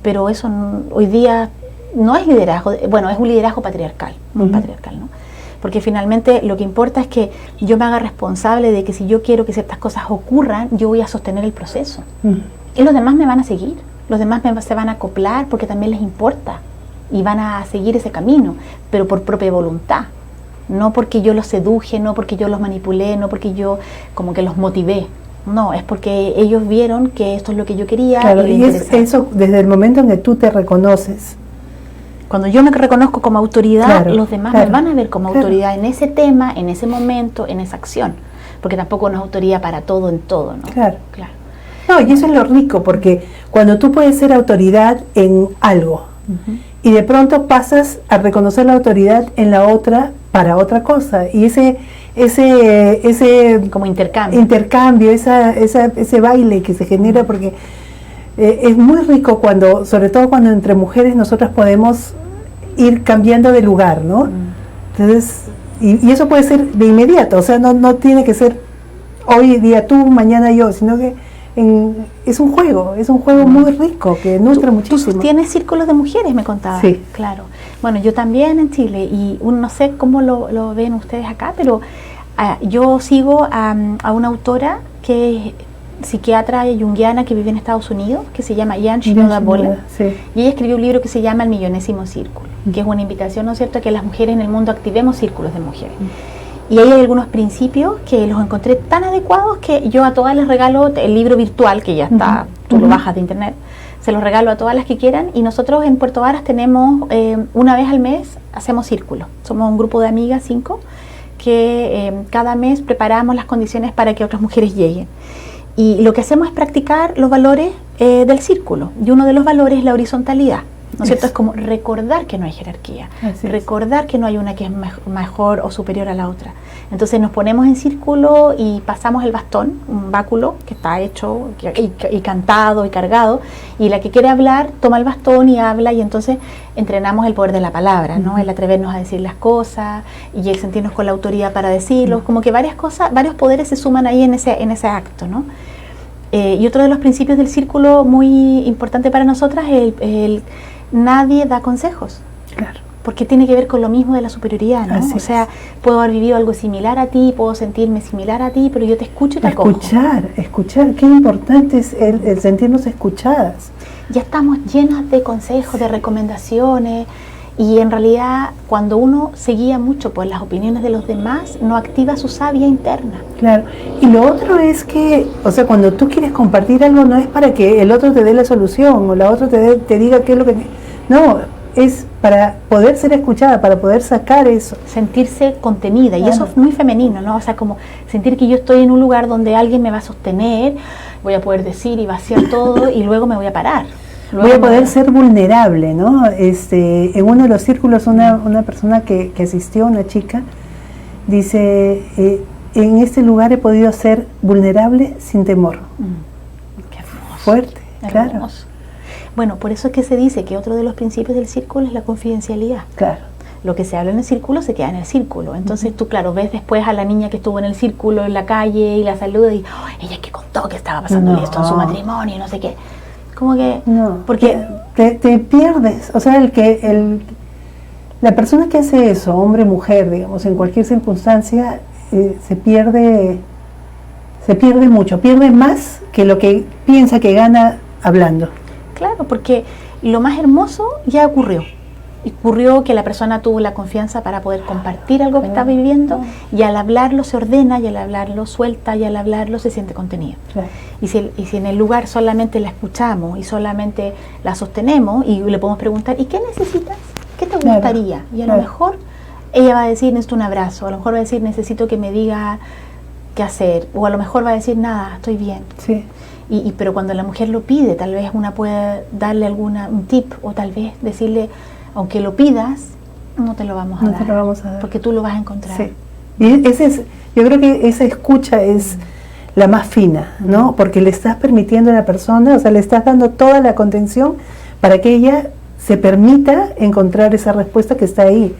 S3: Pero eso hoy día no es liderazgo, bueno, es un liderazgo patriarcal, muy patriarcal, ¿no? Porque finalmente lo que importa es que yo me haga responsable de que si yo quiero que ciertas cosas ocurran, yo voy a sostener el proceso. Y los demás me van a seguir, los demás se van a acoplar porque también les importa y van a seguir ese camino, pero por propia voluntad. No porque yo los seduje, no porque yo los manipulé, no porque yo como que los motivé. No, es porque ellos vieron que esto es lo que yo quería.
S2: Claro, y es eso desde el momento en que tú te reconoces.
S3: Cuando yo me reconozco como autoridad,
S2: claro,
S3: los demás me van a ver como autoridad en ese tema, en ese momento, en esa acción. Porque tampoco no es autoridad para todo en todo, ¿no?
S2: Claro. No, y eso es lo rico, porque cuando tú puedes ser autoridad en algo, y de pronto pasas a reconocer la autoridad en la otra para otra cosa, y ese
S3: como
S2: intercambio, ese baile que se genera, porque es muy rico cuando, sobre todo cuando entre mujeres nosotras podemos ir cambiando de lugar, ¿no? Entonces, y eso puede ser de inmediato, o sea, no tiene que ser hoy día tú, mañana yo, sino que es un juego muy rico que nutre muchísimo.
S3: Tú tienes círculos de mujeres, me contabas.
S2: Sí.
S3: Claro. Bueno, yo también en Chile, y no sé cómo lo ven ustedes acá, pero yo sigo a una autora que es psiquiatra junguiana que vive en Estados Unidos, que se llama Jan Shinoda Bolen, y ella escribió un libro que se llama El Millonésimo Círculo, que es una invitación, ¿no es cierto?, a que las mujeres en el mundo activemos círculos de mujeres. Y ahí hay algunos principios que los encontré tan adecuados que yo a todas les regalo el libro virtual, que ya está, tú lo bajas de internet, se los regalo a todas las que quieran, y nosotros en Puerto Varas tenemos, una vez al mes, hacemos círculo. Somos un grupo de amigas, 5, que cada mes preparamos las condiciones para que otras mujeres lleguen. Y lo que hacemos es practicar los valores del círculo, y uno de los valores es la horizontalidad. ¿No es cierto? Es como recordar que no hay jerarquía, recordar que no hay una que es mejor o superior a la otra. Entonces nos ponemos en círculo y pasamos el bastón, un báculo que está hecho y cantado y cargado, y la que quiere hablar toma el bastón y habla, y entonces entrenamos el poder de la palabra, ¿no? El atrevernos a decir las cosas y el sentirnos con la autoridad para decirlos, como que varias cosas, varios poderes se suman ahí en ese acto, ¿no? Y otro de los principios del círculo muy importante para nosotras es el nadie da consejos.
S2: Claro.
S3: Porque tiene que ver con lo mismo de la superioridad, ¿no? O sea, puedo haber vivido algo similar a ti, puedo sentirme similar a ti, pero yo te escucho y te acojo.
S2: Escuchar, qué importante es el sentirnos escuchadas.
S3: Ya estamos llenas de consejos, de recomendaciones, y en realidad cuando uno se guía mucho por las opiniones de los demás, no activa su savia interna.
S2: Claro, y lo otro es que, o sea, cuando tú quieres compartir algo, no es para que el otro te dé la solución o la otra te diga qué es lo que... No, es para poder ser escuchada, para poder sacar eso.
S3: Sentirse contenida, y eso es muy femenino, ¿no? O sea, como sentir que yo estoy en un lugar donde alguien me va a sostener, voy a poder decir y vaciar todo y luego me voy a parar.
S2: Voy a poder ser vulnerable, ¿no? En uno de los círculos una persona que asistió, una chica, dice, en este lugar he podido ser vulnerable sin temor.
S3: Qué hermoso.
S2: Fuerte, claro.
S3: Hermoso. Bueno, por eso es que se dice que otro de los principios del círculo es la confidencialidad.
S2: Claro.
S3: Lo que se habla en el círculo se queda en el círculo. Entonces tú, claro, ves después a la niña que estuvo en el círculo en la calle y la saluda y ella que contó que estaba pasando esto en su matrimonio y no sé qué. Como que...
S2: No,
S3: porque
S2: te pierdes. O sea, la persona que hace eso, hombre, mujer, digamos, en cualquier circunstancia, se pierde mucho. Pierde más que lo que piensa que gana hablando.
S3: Claro, porque lo más hermoso ya ocurrió. Ocurrió que la persona tuvo la confianza para poder compartir algo que está viviendo, y al hablarlo se ordena, y al hablarlo suelta, y al hablarlo se siente contenido.
S2: Claro.
S3: Y si en el lugar solamente la escuchamos y solamente la sostenemos y le podemos preguntar, ¿y qué necesitas? ¿Qué te gustaría? Y a lo mejor ella va a decir, necesito un abrazo, a lo mejor va a decir, necesito que me diga qué hacer, o a lo mejor va a decir, nada, estoy bien.
S2: Sí.
S3: Pero cuando la mujer lo pide, tal vez una puede darle un tip, o tal vez decirle, aunque lo pidas, no te lo vamos a dar, porque tú lo vas a encontrar.
S2: Sí. Y yo creo que esa escucha es la más fina, ¿no? Porque le estás permitiendo a la persona, o sea, le estás dando toda la contención para que ella se permita encontrar esa respuesta que está ahí,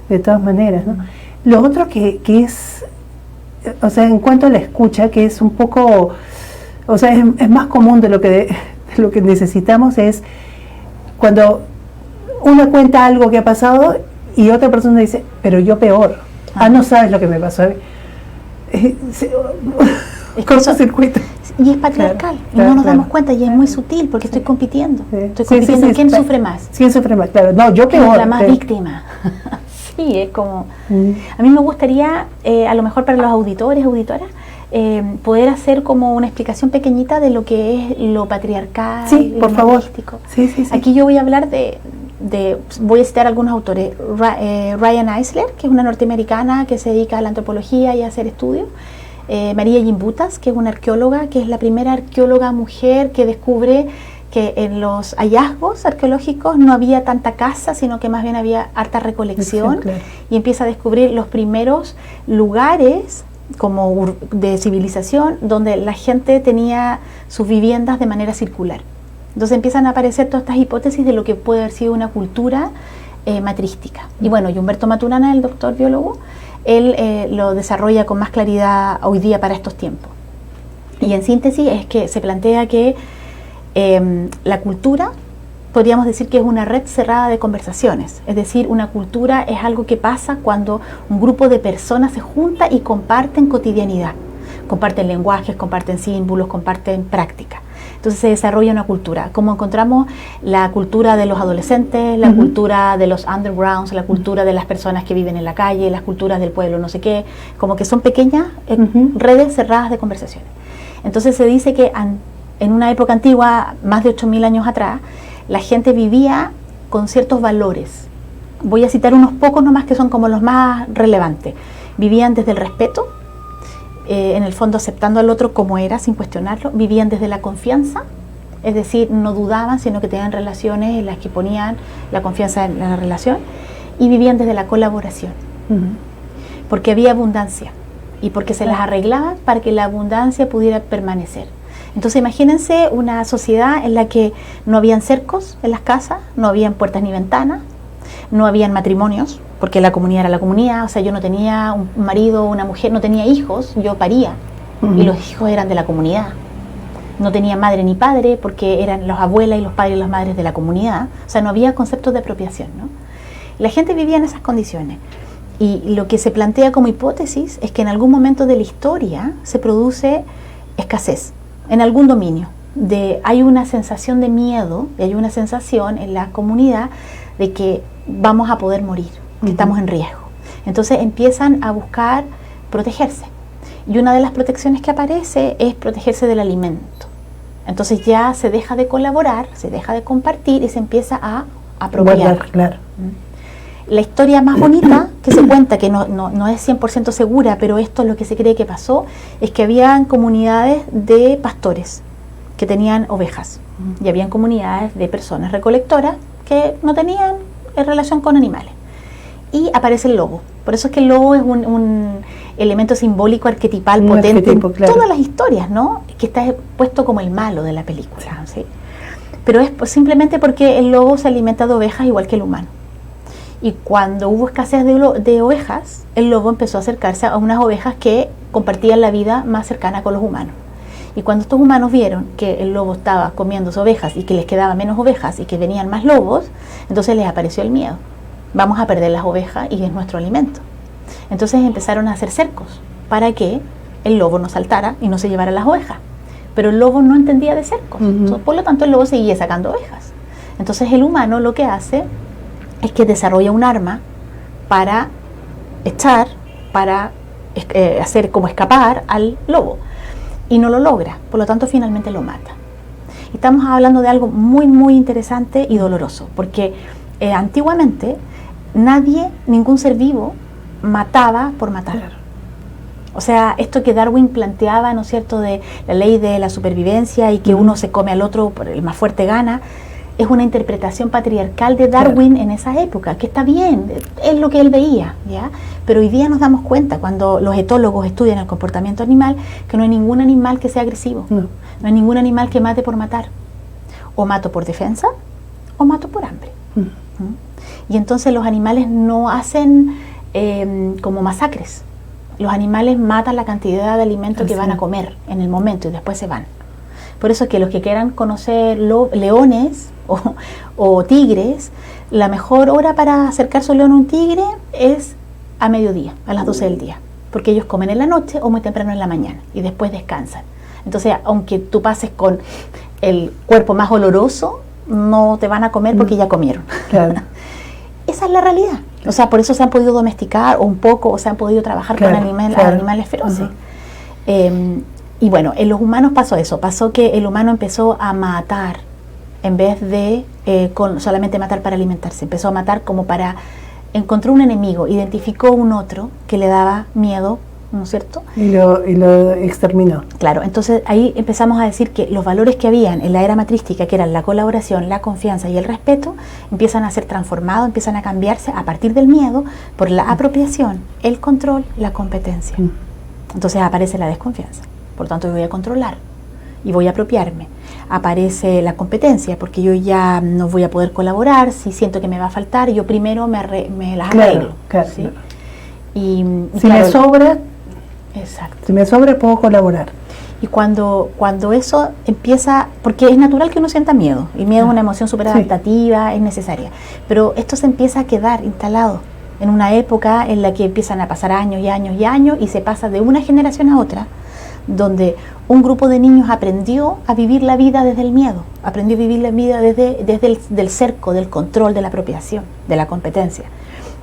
S2: de todas maneras, ¿no? Lo otro que es o sea, en cuanto a la escucha, que es un poco, o sea, es más común de lo que necesitamos, es cuando uno cuenta algo que ha pasado y otra persona dice, pero yo peor, no sabes lo que me pasó.
S3: Es
S2: cortocircuito.
S3: Y es patriarcal, y no nos damos cuenta, y es muy sutil, porque estoy compitiendo. Estoy compitiendo en quién sufre más.
S2: ¿Quién sufre más? Claro, no, yo peor.
S3: La más víctima. Sí, es como... A mí me gustaría, a lo mejor para los auditores, auditoras, poder hacer como una explicación pequeñita de lo que es lo patriarcal,
S2: sí, por favor. Sí.
S3: Aquí yo voy a hablar voy a citar algunos autores. Ryan Eisler, que es una norteamericana que se dedica a la antropología y a hacer estudios. María Gimbutas, que es una arqueóloga, que es la primera arqueóloga mujer que descubre que en los hallazgos arqueológicos no había tanta caza, sino que más bien había harta recolección, sí, claro. Y empieza a descubrir los primeros lugares como de civilización donde la gente tenía sus viviendas de manera circular. Entonces empiezan a aparecer todas estas hipótesis de lo que puede haber sido una cultura matrística. Y bueno, y Humberto Maturana, el doctor biólogo, él lo desarrolla con más claridad hoy día para estos tiempos. Y en síntesis es que se plantea que la cultura, podríamos decir que es una red cerrada de conversaciones. Es decir, una cultura es algo que pasa cuando un grupo de personas se junta y comparten cotidianidad. Comparten lenguajes, comparten símbolos, comparten prácticas. Entonces se desarrolla una cultura. Como encontramos la cultura de los adolescentes, la cultura de los undergrounds, la cultura de las personas que viven en la calle, las culturas del pueblo, no sé qué, como que son pequeñas redes cerradas de conversaciones. Entonces se dice que en una época antigua, más de 8.000 años atrás, la gente vivía con ciertos valores. Voy a citar unos pocos nomás que son como los más relevantes. Vivían desde el respeto, en el fondo aceptando al otro como era, sin cuestionarlo. Vivían desde la confianza, es decir, no dudaban, sino que tenían relaciones en las que ponían la confianza en la relación. Y vivían desde la colaboración, porque había abundancia y porque se las arreglaban para que la abundancia pudiera permanecer. Entonces imagínense una sociedad en la que no habían cercos en las casas, no habían puertas ni ventanas, no habían matrimonios, porque la comunidad era la comunidad. O sea, yo no tenía un marido o una mujer, no tenía hijos, yo paría, y los hijos eran de la comunidad. No tenía madre ni padre, porque eran los abuelas y los padres y las madres de la comunidad. O sea, no había conceptos de apropiación, ¿no? La gente vivía en esas condiciones. Y lo que se plantea como hipótesis es que en algún momento de la historia se produce escasez en algún dominio. Hay una sensación de miedo, y hay una sensación en la comunidad de que vamos a poder morir, que estamos en riesgo. Entonces empiezan a buscar protegerse. Y una de las protecciones que aparece es protegerse del alimento. Entonces ya se deja de colaborar, se deja de compartir y se empieza a apropiar.
S2: Claro.
S3: La historia más bonita que se cuenta, que no es 100% segura, pero esto es lo que se cree que pasó, es que habían comunidades de pastores que tenían ovejas y habían comunidades de personas recolectoras que no tenían relación con animales. Y aparece el lobo. Por eso es que el lobo es un elemento simbólico, arquetipal, potente en todas las historias, ¿no? Que está puesto como el malo de la película, ¿sí? Pero es simplemente porque el lobo se alimenta de ovejas igual que el humano. Y cuando hubo escasez de ovejas, el lobo empezó a acercarse a unas ovejas que compartían la vida más cercana con los humanos. Y cuando estos humanos vieron que el lobo estaba comiendo sus ovejas y que les quedaban menos ovejas y que venían más lobos, entonces les apareció el miedo. Vamos a perder las ovejas y es nuestro alimento. Entonces empezaron a hacer cercos para que el lobo no saltara y no se llevara las ovejas. Pero el lobo no entendía de cercos. Entonces, por lo tanto, el lobo seguía sacando ovejas. Entonces el humano lo que hace es que desarrolla un arma para hacer como escapar al lobo. Y no lo logra, por lo tanto finalmente lo mata. Y estamos hablando de algo muy, muy interesante y doloroso, porque antiguamente ningún ser vivo mataba por matar. O sea, esto que Darwin planteaba, ¿no es cierto?, de la ley de la supervivencia y que uno se come al otro, el más fuerte gana, es una interpretación patriarcal de Darwin en esa época, que está bien, es lo que él veía, ¿ya? Pero hoy día nos damos cuenta, cuando los etólogos estudian el comportamiento animal, que no hay ningún animal que sea agresivo, no hay ningún animal que mate por matar. O mato por defensa, o mato por hambre. Y entonces los animales no hacen como masacres, los animales matan la cantidad de alimento que van a comer en el momento y después se van. Por eso es que los que quieran conocer leones o tigres, la mejor hora para acercarse a un león o un tigre es a mediodía, a las 12 del día, porque ellos comen en la noche o muy temprano en la mañana y después descansan. Entonces, aunque tú pases con el cuerpo más oloroso, no te van a comer porque ya comieron.
S2: Claro.
S3: Esa es la realidad. O sea, por eso se han podido domesticar o un poco, o se han podido trabajar con animales feroces. Y bueno, en los humanos pasó eso, pasó que el humano empezó a matar en vez de solamente matar para alimentarse, empezó a matar como para encontrar un enemigo, identificó un otro que le daba miedo, ¿no es cierto?
S2: Y lo exterminó.
S3: Claro, entonces ahí empezamos a decir que los valores que habían en la era matrística, que eran la colaboración, la confianza y el respeto, empiezan a ser transformados, empiezan a cambiarse a partir del miedo por la apropiación, el control, la competencia. Entonces aparece la desconfianza. Por lo tanto, yo voy a controlar y voy a apropiarme. Aparece la competencia, porque yo ya no voy a poder colaborar, si siento que me va a faltar, yo primero me las arreglo.
S2: Claro,
S3: ¿sí?
S2: claro.
S3: Y
S2: si me sobra,
S3: exacto.
S2: Si me sobra, puedo colaborar.
S3: Y cuando eso empieza, porque es natural que uno sienta miedo, y miedo es una emoción súper adaptativa, es necesaria, pero esto se empieza a quedar instalado en una época en la que empiezan a pasar años y años y años, y se pasa de una generación a otra, donde un grupo de niños aprendió a vivir la vida desde el miedo, aprendió a vivir la vida desde el cerco, del control, de la apropiación, de la competencia.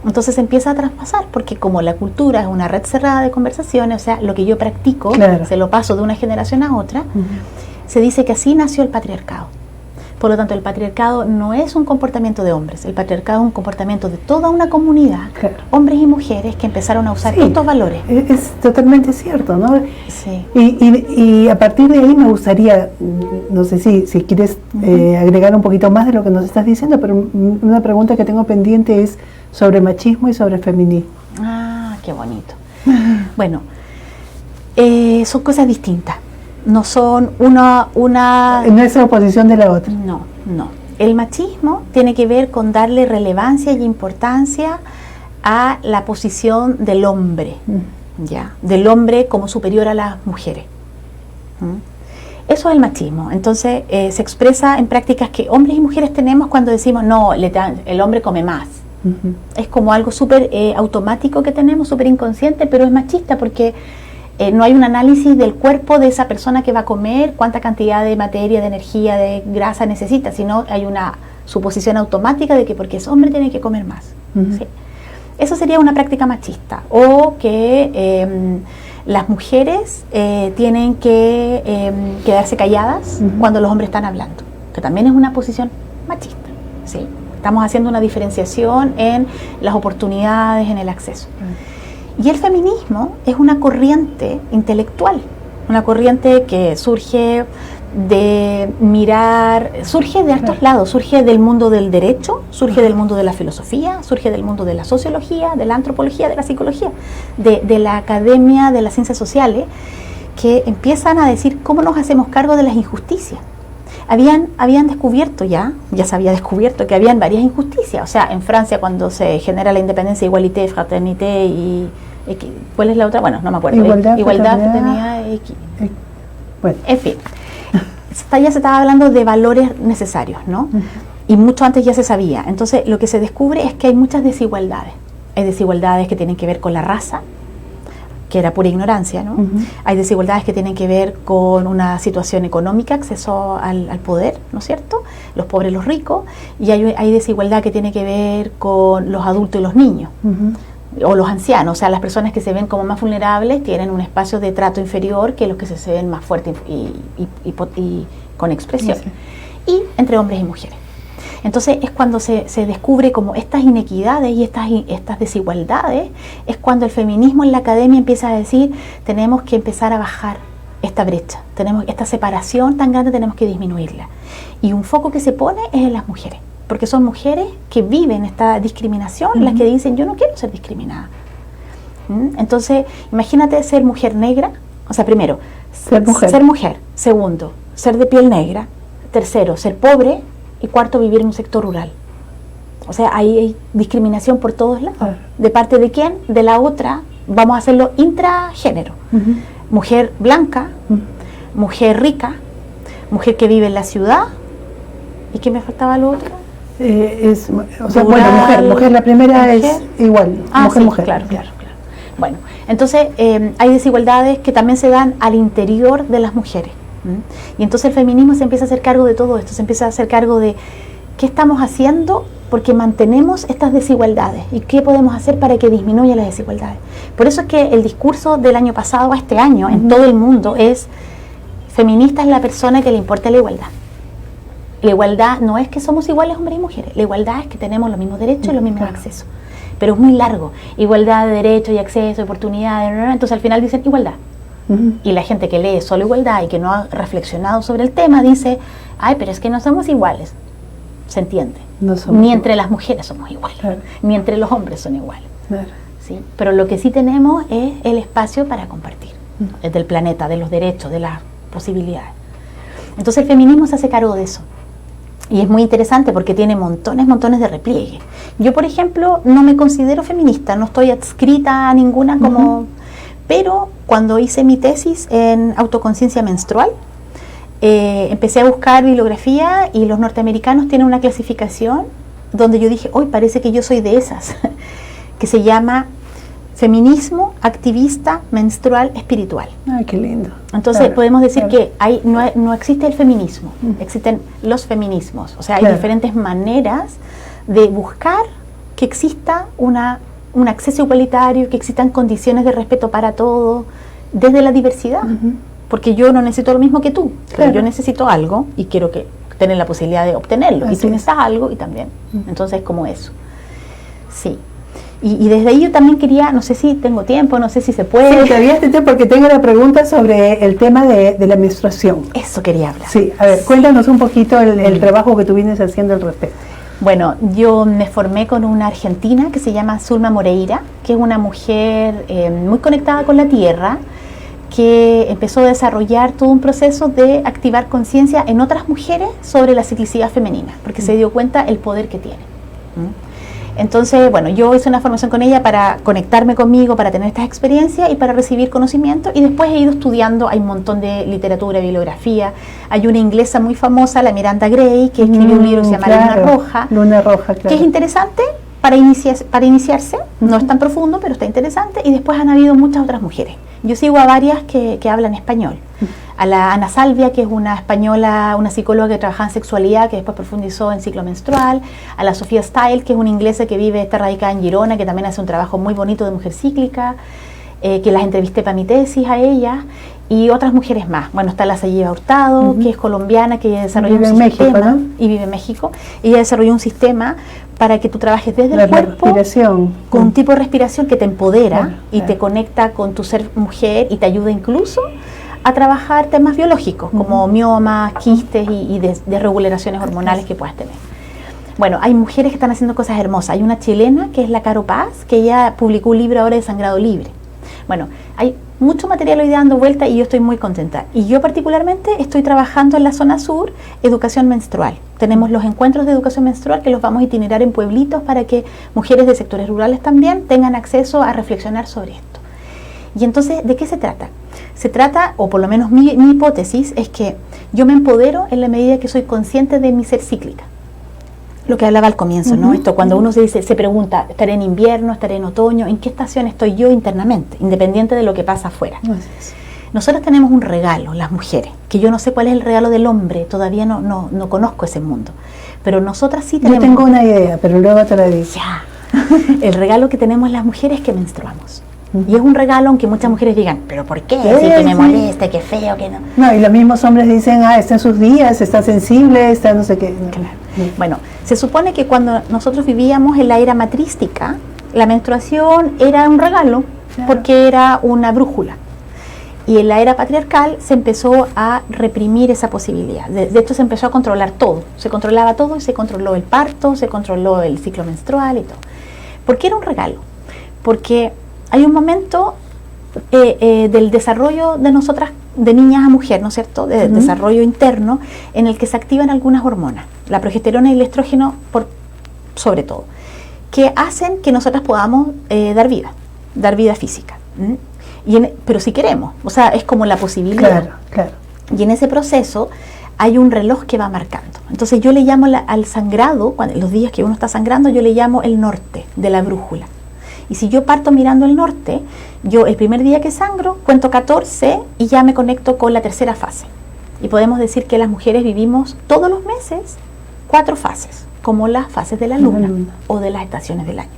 S3: Entonces se empieza a traspasar, porque como la cultura es una red cerrada de conversaciones, o sea, lo que yo practico, se lo paso de una generación a otra, se dice que así nació el patriarcado. Por lo tanto, el patriarcado no es un comportamiento de hombres, el patriarcado es un comportamiento de toda una comunidad, hombres y mujeres que empezaron a usar estos valores.
S2: Es totalmente cierto, ¿no?
S3: Sí.
S2: Y a partir de ahí me gustaría, no sé si quieres agregar un poquito más de lo que nos estás diciendo, pero una pregunta que tengo pendiente es sobre machismo y sobre feminismo.
S3: Ah, qué bonito. Bueno, son cosas distintas. No son una...
S2: No es oposición de la otra.
S3: No. El machismo tiene que ver con darle relevancia y importancia a la posición del hombre, ¿ya? Del hombre como superior a las mujeres. Eso es el machismo. Entonces se expresa en prácticas que hombres y mujeres tenemos cuando decimos, no, el hombre come más. Es como algo súper automático que tenemos, súper inconsciente, pero es machista porque no hay un análisis del cuerpo de esa persona que va a comer, cuánta cantidad de materia, de energía, de grasa necesita, sino hay una suposición automática de que porque es hombre tiene que comer más. ¿Sí? Eso sería una práctica machista. O que las mujeres tienen que quedarse calladas cuando los hombres están hablando, que también es una posición machista. ¿Sí? Estamos haciendo una diferenciación en las oportunidades, en el acceso. Y el feminismo es una corriente intelectual, una corriente que surge de surge de hartos lados, surge del mundo del derecho, surge del mundo de la filosofía, surge del mundo de la sociología, de la antropología, de la psicología, de la academia, de las ciencias sociales, que empiezan a decir cómo nos hacemos cargo de las injusticias. Habían descubierto ya se había descubierto que habían varias injusticias. O sea, en Francia cuando se genera la independencia, igualité, fraternité y ¿cuál es la otra? Bueno, no me acuerdo. Igualdad, fraternidad,
S2: bueno.
S3: En fin, ya se estaba hablando de valores necesarios, ¿no? Y mucho antes ya se sabía. Entonces, lo que se descubre es que hay muchas desigualdades. Hay desigualdades que tienen que ver con la raza, que era pura ignorancia, ¿no? Hay desigualdades que tienen que ver con una situación económica, acceso al poder, ¿no es cierto? Los pobres, los ricos, y hay desigualdad que tiene que ver con los adultos y los niños, o los ancianos, o sea, las personas que se ven como más vulnerables tienen un espacio de trato inferior que los que se ven más fuertes y con expresión, y entre hombres y mujeres. Entonces es cuando se descubre como estas inequidades y estas desigualdades, es cuando el feminismo en la academia empieza a decir, tenemos que empezar a bajar esta brecha, esta separación tan grande tenemos que disminuirla. Y un foco que se pone es en las mujeres, porque son mujeres que viven esta discriminación, las que dicen, yo no quiero ser discriminada. Entonces, imagínate ser mujer negra, o sea, primero, ser mujer, segundo, ser de piel negra, tercero, ser pobre, y cuarto, vivir en un sector rural. O sea, ahí hay discriminación por todos lados. ¿De parte de quién? De la otra vamos a hacerlo intragénero. Mujer blanca, mujer rica, mujer que vive en la ciudad. ¿Y qué me faltaba lo otro?
S2: Mujer, la primera mujer. Es igual, mujer.
S3: Claro. Bueno, entonces hay desigualdades que también se dan al interior de las mujeres. Y entonces el feminismo se empieza a hacer cargo de todo esto, se empieza a hacer cargo de qué estamos haciendo porque mantenemos estas desigualdades y qué podemos hacer para que disminuyan las desigualdades. Por eso es que el discurso del año pasado a este año en todo el mundo es: feminista es la persona que le importa la igualdad. La igualdad no es que somos iguales hombres y mujeres, la igualdad es que tenemos los mismos derechos y los mismos accesos. Pero es muy largo, igualdad de derechos y acceso, oportunidades, entonces al final dicen igualdad. Y la gente que lee solo igualdad y que no ha reflexionado sobre el tema dice: ay, pero es que no somos iguales. Se entiende. Ni entre las mujeres somos iguales, ni entre los hombres son iguales. ¿Sí? Pero lo que sí tenemos es el espacio para compartir, del planeta, de los derechos, de las posibilidades. Entonces el feminismo se hace cargo de eso. Y es muy interesante porque tiene montones de repliegue. Yo, por ejemplo, no me considero feminista, no estoy adscrita a ninguna como... Pero cuando hice mi tesis en autoconciencia menstrual, empecé a buscar bibliografía y los norteamericanos tienen una clasificación donde yo dije: hoy parece que yo soy de esas, que se llama feminismo activista menstrual espiritual.
S2: Ay, qué lindo.
S3: Entonces podemos decir que no existe el feminismo, existen los feminismos. O sea, hay diferentes maneras de buscar que exista un acceso igualitario, que existan condiciones de respeto para todos, desde la diversidad. Porque yo no necesito lo mismo que tú, pero yo necesito algo y quiero tener la posibilidad de obtenerlo. Así y tú necesitas algo y también. Entonces, como eso. Sí. Y desde ahí yo también quería, no sé si tengo tiempo, no sé si se puede.
S2: Sí, todavía estoy porque tengo una pregunta sobre el tema de la menstruación.
S3: Eso quería hablar.
S2: Sí, a ver, cuéntanos un poquito el trabajo que tú vienes haciendo al respecto.
S3: Bueno, yo me formé con una argentina que se llama Zulma Moreira, que es una mujer muy conectada con la tierra, que empezó a desarrollar todo un proceso de activar conciencia en otras mujeres sobre la ciclicidad femenina, porque se dio cuenta el poder que tiene. Entonces, bueno, yo hice una formación con ella para conectarme conmigo, para tener estas experiencias y para recibir conocimiento, y después he ido estudiando. Hay un montón de literatura, bibliografía. Hay una inglesa muy famosa, la Miranda Gray, que escribió un libro que se llama
S2: Luna Roja,
S3: que es interesante para iniciarse, no es tan profundo, pero está interesante, y después han habido muchas otras mujeres. Yo sigo a varias que hablan español. A la Ana Salvia, que es una española, una psicóloga que trabaja en sexualidad, que después profundizó en ciclo menstrual. A la Sofía Style, que es una inglesa que está radicada en Girona, que también hace un trabajo muy bonito de mujer cíclica, que las entrevisté para mi tesis a ella, y otras mujeres más. Bueno, está la Sayeva Hurtado, que es colombiana, que desarrolló un sistema,
S2: México, ¿no?
S3: Y vive en México. Ella desarrolló un sistema para que tú trabajes desde el cuerpo, con un tipo de respiración que te empodera y te conecta con tu ser mujer y te ayuda incluso a trabajar temas biológicos como miomas, quistes y desregulaciones hormonales que puedas tener. Bueno, hay mujeres que están haciendo cosas hermosas. Hay una chilena que es la Caro Paz, que ella publicó un libro ahora de sangrado libre. Bueno, hay mucho material hoy dando vuelta y yo estoy muy contenta. Y yo particularmente estoy trabajando en la zona sur, educación menstrual. Tenemos los encuentros de educación menstrual que los vamos a itinerar en pueblitos para que mujeres de sectores rurales también tengan acceso a reflexionar sobre esto. Y entonces, ¿de qué se trata? Se trata, o por lo menos mi hipótesis, es que yo me empodero en la medida que soy consciente de mi ser cíclica. Lo que hablaba al comienzo, ¿no? Esto, cuando uno se pregunta, ¿estaré en invierno, estaré en otoño? ¿En qué estación estoy yo internamente? Independiente de lo que pasa afuera. Nosotros tenemos un regalo, las mujeres, que yo no sé cuál es el regalo del hombre, todavía no conozco ese mundo. Pero nosotras sí tenemos...
S2: Yo tengo una idea, pero luego te la digo.
S3: Ya. El regalo que tenemos las mujeres es que menstruamos. Y es un regalo, aunque muchas mujeres digan, ¿pero por qué? Sí, que me molesta, que feo, que no.
S2: No, y los mismos hombres dicen, está en sus días, está sensible, está no sé qué. No.
S3: Claro. Bueno, se supone que cuando nosotros vivíamos en la era matrística, la menstruación era un regalo, porque era una brújula. Y en la era patriarcal se empezó a reprimir esa posibilidad. De hecho, se empezó a controlar todo. Se controlaba todo y se controló el parto, se controló el ciclo menstrual y todo. ¿Por qué era un regalo? Porque hay un momento del desarrollo de nosotras, de niñas a mujer, ¿no es cierto?, de desarrollo interno, en el que se activan algunas hormonas, la progesterona y el estrógeno sobre todo, que hacen que nosotras podamos dar vida. dar vida física. Pero si queremos, o sea, es como la posibilidad.
S2: Claro, claro.
S3: Y en ese proceso hay un reloj que va marcando. Entonces yo le llamo al sangrado, los días que uno está sangrando, yo le llamo el norte de la brújula. Y si yo parto mirando el norte, yo el primer día que sangro cuento 14 y ya me conecto con la tercera fase. Y podemos decir que las mujeres vivimos todos los meses 4 fases, como las fases de la luna o de las estaciones del año.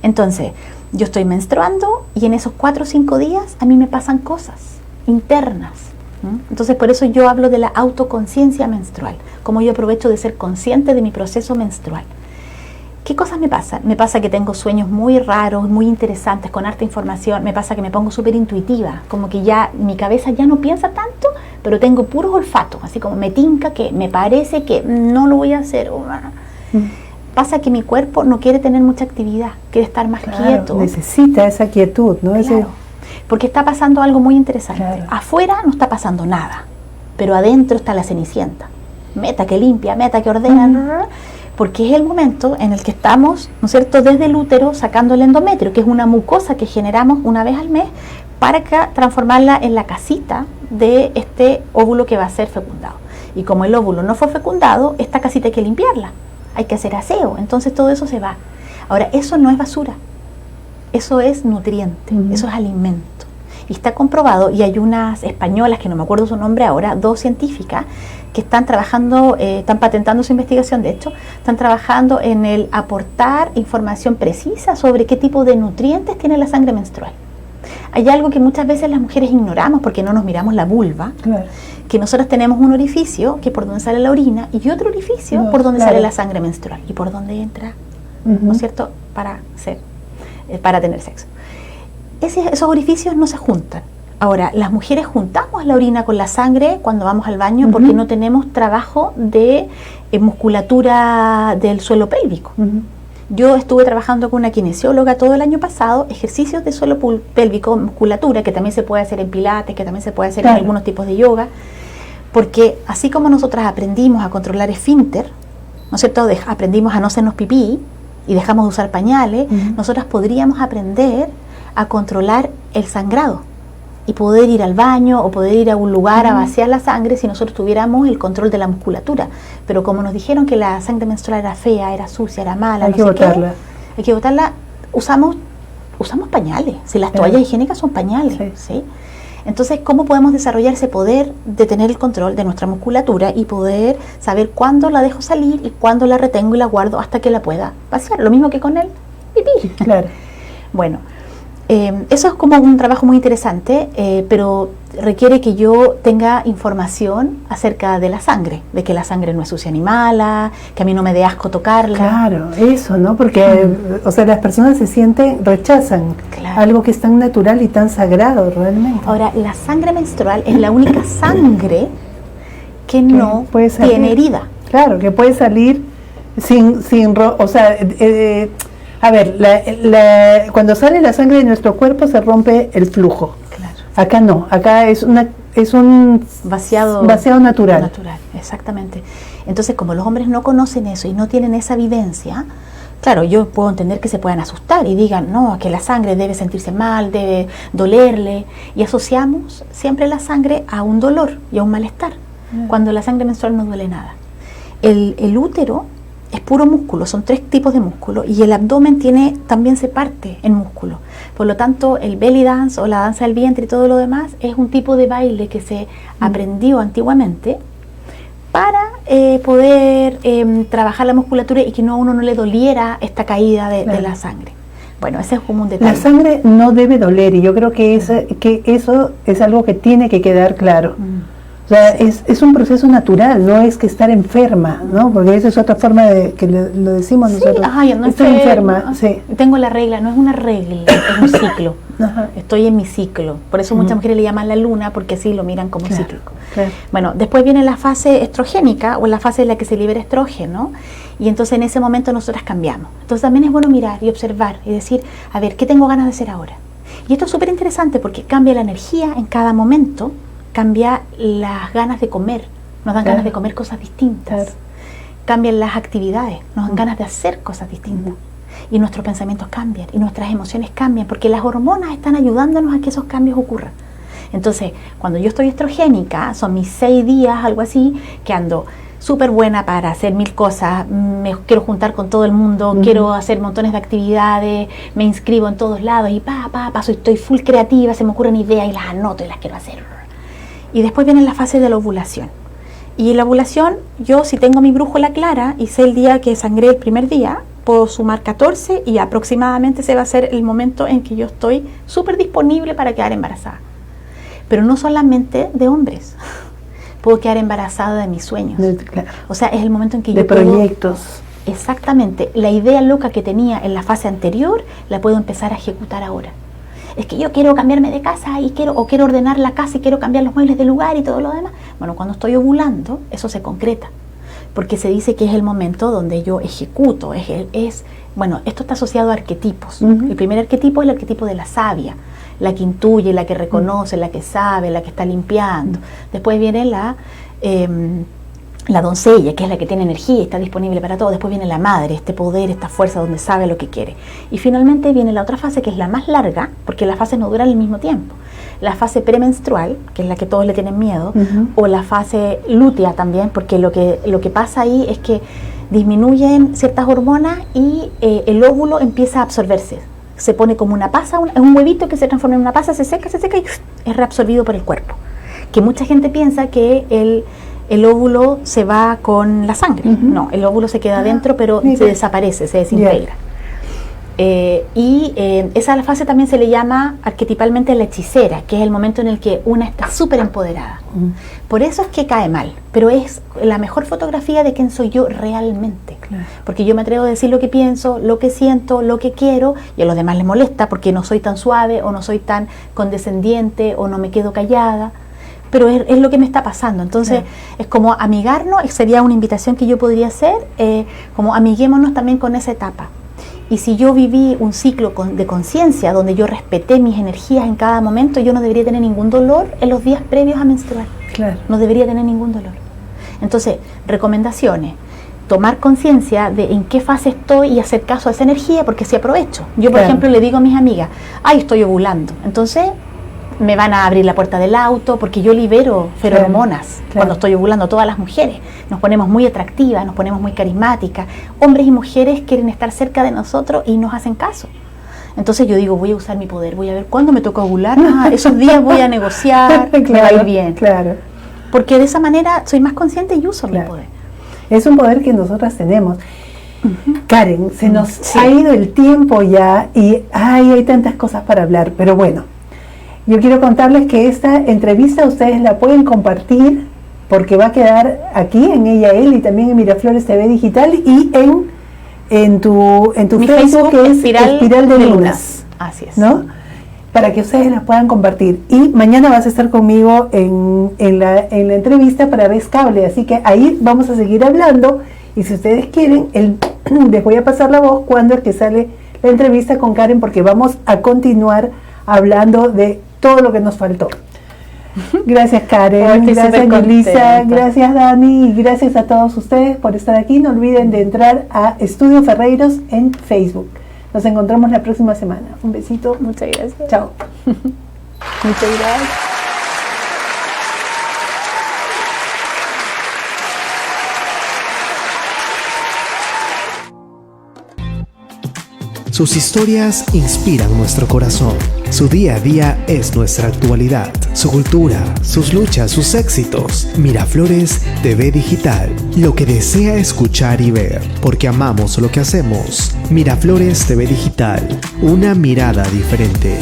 S3: Entonces, yo estoy menstruando y en esos 4 o 5 días a mí me pasan cosas internas. Entonces, por eso yo hablo de la autoconciencia menstrual, como yo aprovecho de ser consciente de mi proceso menstrual. ¿Qué cosas me pasan? Me pasa que tengo sueños muy raros, muy interesantes, con harta información. Me pasa que me pongo súper intuitiva, como que ya mi cabeza ya no piensa tanto, pero tengo puros olfatos, así como me tinca que me parece que no lo voy a hacer. Pasa que mi cuerpo no quiere tener mucha actividad, quiere estar más quieto.
S2: Necesita esa quietud, ¿no?
S3: Claro, porque está pasando algo muy interesante. Claro. Afuera no está pasando nada, pero adentro está la Cenicienta. Meta que limpia, meta que ordena, porque es el momento en el que estamos, ¿no es cierto?, desde el útero sacando el endometrio, que es una mucosa que generamos una vez al mes para transformarla en la casita de este óvulo que va a ser fecundado. Y como el óvulo no fue fecundado, esta casita hay que limpiarla, hay que hacer aseo, entonces todo eso se va. Ahora, eso no es basura, eso es nutriente, eso es alimento. Y está comprobado, y hay unas españolas, que no me acuerdo su nombre ahora, 2 científicas, que están trabajando, están patentando su investigación, de hecho, están trabajando en el aportar información precisa sobre qué tipo de nutrientes tiene la sangre menstrual. Hay algo que muchas veces las mujeres ignoramos porque no nos miramos la vulva, claro, que nosotros tenemos un orificio que es por donde sale la orina y otro orificio por donde sale la sangre menstrual y por donde entra, ¿no es cierto?, para tener sexo. Esos orificios no se juntan. Ahora, las mujeres juntamos la orina con la sangre cuando vamos al baño porque no tenemos trabajo de musculatura del suelo pélvico. Yo estuve trabajando con una kinesióloga todo el año pasado, ejercicios de suelo pélvico, musculatura, que también se puede hacer en pilates, que también se puede hacer en algunos tipos de yoga, porque así como nosotras aprendimos a controlar esfínter, ¿no es cierto?, aprendimos a no hacernos pipí y dejamos de usar pañales, nosotras podríamos aprender a controlar el sangrado y poder ir al baño o poder ir a un lugar a vaciar la sangre si nosotros tuviéramos el control de la musculatura. Pero como nos dijeron que la sangre menstrual era fea, era sucia, era mala, hay que botarla, usamos pañales. Si las toallas higiénicas son pañales, ¿sí? Entonces, ¿cómo podemos desarrollar ese poder de tener el control de nuestra musculatura y poder saber cuándo la dejo salir y cuándo la retengo y la guardo hasta que la pueda vaciar? Lo mismo que con el pipí. Claro. Bueno, eso es como un trabajo muy interesante, pero requiere que yo tenga información acerca de la sangre, de que la sangre no es sucia ni mala, que a mí no me dé asco tocarla.
S2: Claro, eso, ¿no? Porque, o sea, las personas rechazan algo que es tan natural y tan sagrado realmente.
S3: Ahora, la sangre menstrual es la única sangre que no tiene herida.
S2: Claro, que puede salir o sea, a ver, cuando sale la sangre de nuestro cuerpo se rompe el flujo. Claro. Acá no, acá es un vaciado natural.
S3: Natural, exactamente. Entonces, como los hombres no conocen eso y no tienen esa vivencia, claro, yo puedo entender que se puedan asustar y digan, no, que la sangre debe sentirse mal, debe dolerle, y asociamos siempre la sangre a un dolor y a un malestar, cuando la sangre menstrual no duele nada. El útero es puro músculo, son 3 tipos de músculo, y el abdomen también se parte en músculo. Por lo tanto, el belly dance o la danza del vientre y todo lo demás es un tipo de baile que se aprendió antiguamente para poder trabajar la musculatura y que a uno no le doliera esta caída de la sangre. Bueno, ese es como un detalle.
S2: La sangre no debe doler, y yo creo que eso es algo que tiene que quedar claro. O sea, es un proceso natural, no es que estar enferma, ¿no? Porque esa es otra forma de que lo decimos nosotros.
S3: Yo no estoy enferma. Tengo la regla, no es una regla, es un ciclo. Estoy en mi ciclo. Por eso muchas mujeres le llaman la luna, porque así lo miran como cíclico. Bueno, después viene la fase estrogénica, o la fase en la que se libera estrógeno, y entonces en ese momento nosotras cambiamos. Entonces también es bueno mirar y observar y decir, a ver, ¿qué tengo ganas de hacer ahora? Y esto es súper interesante porque cambia la energía en cada momento, cambia las ganas de comer, nos dan ganas de comer cosas distintas, cambian las actividades, nos dan ganas de hacer cosas distintas. y nuestros pensamientos cambian y nuestras emociones cambian, porque las hormonas están ayudándonos a que esos cambios ocurran. Entonces, cuando yo estoy estrogénica, son mis 6 días, algo así, que ando súper buena para hacer 1000 cosas, me quiero juntar con todo el mundo, quiero hacer montones de actividades, me inscribo en todos lados y estoy full creativa, se me ocurren ideas y las anoto y las quiero hacer. Y después viene la fase de la ovulación. Y en la ovulación, yo si tengo mi brújula clara y sé el día que sangré el primer día, puedo sumar 14 y aproximadamente ese va a ser el momento en que yo estoy súper disponible para quedar embarazada. Pero no solamente de hombres. Puedo quedar embarazada de mis sueños.
S2: Claro.
S3: O sea, es el momento en que
S2: de
S3: yo puedo,
S2: proyectos.
S3: Exactamente. La idea loca que tenía en la fase anterior, la puedo empezar a ejecutar ahora. Es que yo quiero cambiarme de casa y quiero ordenar la casa y quiero cambiar los muebles de lugar y todo lo demás. Bueno, cuando estoy ovulando, eso se concreta. Porque se dice que es el momento donde yo ejecuto. Bueno, esto está asociado a arquetipos. El primer arquetipo es el arquetipo de la sabia. La que intuye, la que reconoce, la que sabe, la que está limpiando. Después viene la doncella, que es la que tiene energía y está disponible para todo. Después viene la madre, este poder, esta fuerza donde sabe lo que quiere. Y finalmente viene la otra fase, que es la más larga, porque las fases no duran el mismo tiempo. La fase premenstrual, que es la que todos le tienen miedo, o la fase lútea también, porque lo que pasa ahí es que disminuyen ciertas hormonas y el óvulo empieza a absorberse. Se pone como una pasa, es un huevito que se transforma en una pasa, se seca y es reabsorbido por el cuerpo. Que mucha gente piensa que el óvulo se va con la sangre. No, el óvulo se queda adentro, pero se desaparece, se desintegra. Esa fase también se le llama arquetipalmente la hechicera, que es el momento en el que una está súper empoderada. Por eso es que cae mal, pero es la mejor fotografía de quién soy yo realmente. Claro. Porque yo me atrevo a decir lo que pienso, lo que siento, lo que quiero, y a los demás les molesta porque no soy tan suave o no soy tan condescendiente o no me quedo callada. Pero es lo que me está pasando. Entonces, es como amigarnos, sería una invitación que yo podría hacer, como amiguémonos también con esa etapa. Y si yo viví un ciclo de conciencia donde yo respeté mis energías en cada momento, yo no debería tener ningún dolor en los días previos a menstruar. Claro. No debería tener ningún dolor. Entonces, recomendaciones. Tomar conciencia de en qué fase estoy y hacer caso a esa energía, porque si aprovecho. Yo, por ejemplo, le digo a mis amigas, estoy ovulando. Entonces, me van a abrir la puerta del auto, porque yo libero feromonas cuando estoy ovulando. Todas las mujeres nos ponemos muy atractivas, nos ponemos muy carismáticas. Hombres y mujeres quieren estar cerca de nosotros y nos hacen caso. Entonces yo digo, voy a usar mi poder, voy a ver cuándo me toca ovular. Esos días voy a negociar, me va a ir bien. Claro. Porque de esa manera soy más consciente y uso mi poder.
S2: Es un poder que nosotras tenemos. Karen, se nos ha ido el tiempo ya y hay tantas cosas para hablar, pero bueno. Yo quiero contarles que esta entrevista ustedes la pueden compartir porque va a quedar aquí en Ella Él y también en Miraflores TV Digital y en tu Facebook, que es Espiral de Lunas.
S3: Así es.
S2: ¿No? Para que ustedes las puedan compartir. Y mañana vas a estar conmigo en la entrevista para Vez Cable, así que ahí vamos a seguir hablando y si ustedes quieren, les voy a pasar la voz cuando es que sale la entrevista con Karen porque vamos a continuar hablando de todo lo que nos faltó. Gracias Karen, gracias Yulisa, gracias Dani y gracias a todos ustedes por estar aquí. No olviden de entrar a Estudio Ferreiros en Facebook. Nos encontramos la próxima semana. Un besito.
S3: Muchas gracias.
S2: Chao.
S3: Muchas gracias.
S1: Sus historias inspiran nuestro corazón. Su día a día es nuestra actualidad, su cultura, sus luchas, sus éxitos. Miraflores TV Digital, lo que desea escuchar y ver, porque amamos lo que hacemos. Miraflores TV Digital, una mirada diferente.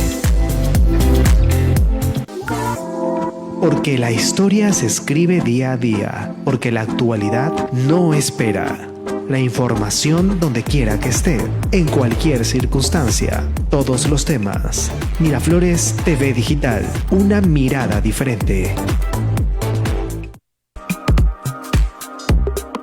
S1: Porque la historia se escribe día a día, porque la actualidad no espera. La información donde quiera que esté, en cualquier circunstancia, todos los temas. Miraflores TV Digital, una mirada diferente.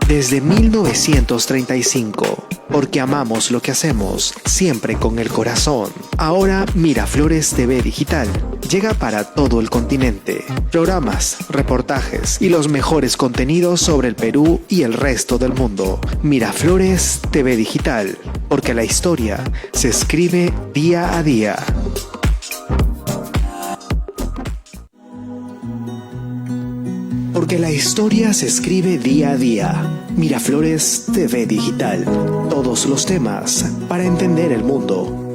S1: Desde 1935, porque amamos lo que hacemos, siempre con el corazón. Ahora Miraflores TV Digital llega para todo el continente. Programas, reportajes y los mejores contenidos sobre el Perú y el resto del mundo. Miraflores TV Digital, porque la historia se escribe día a día. Porque la historia se escribe día a día. Miraflores TV Digital. Todos los temas para entender el mundo.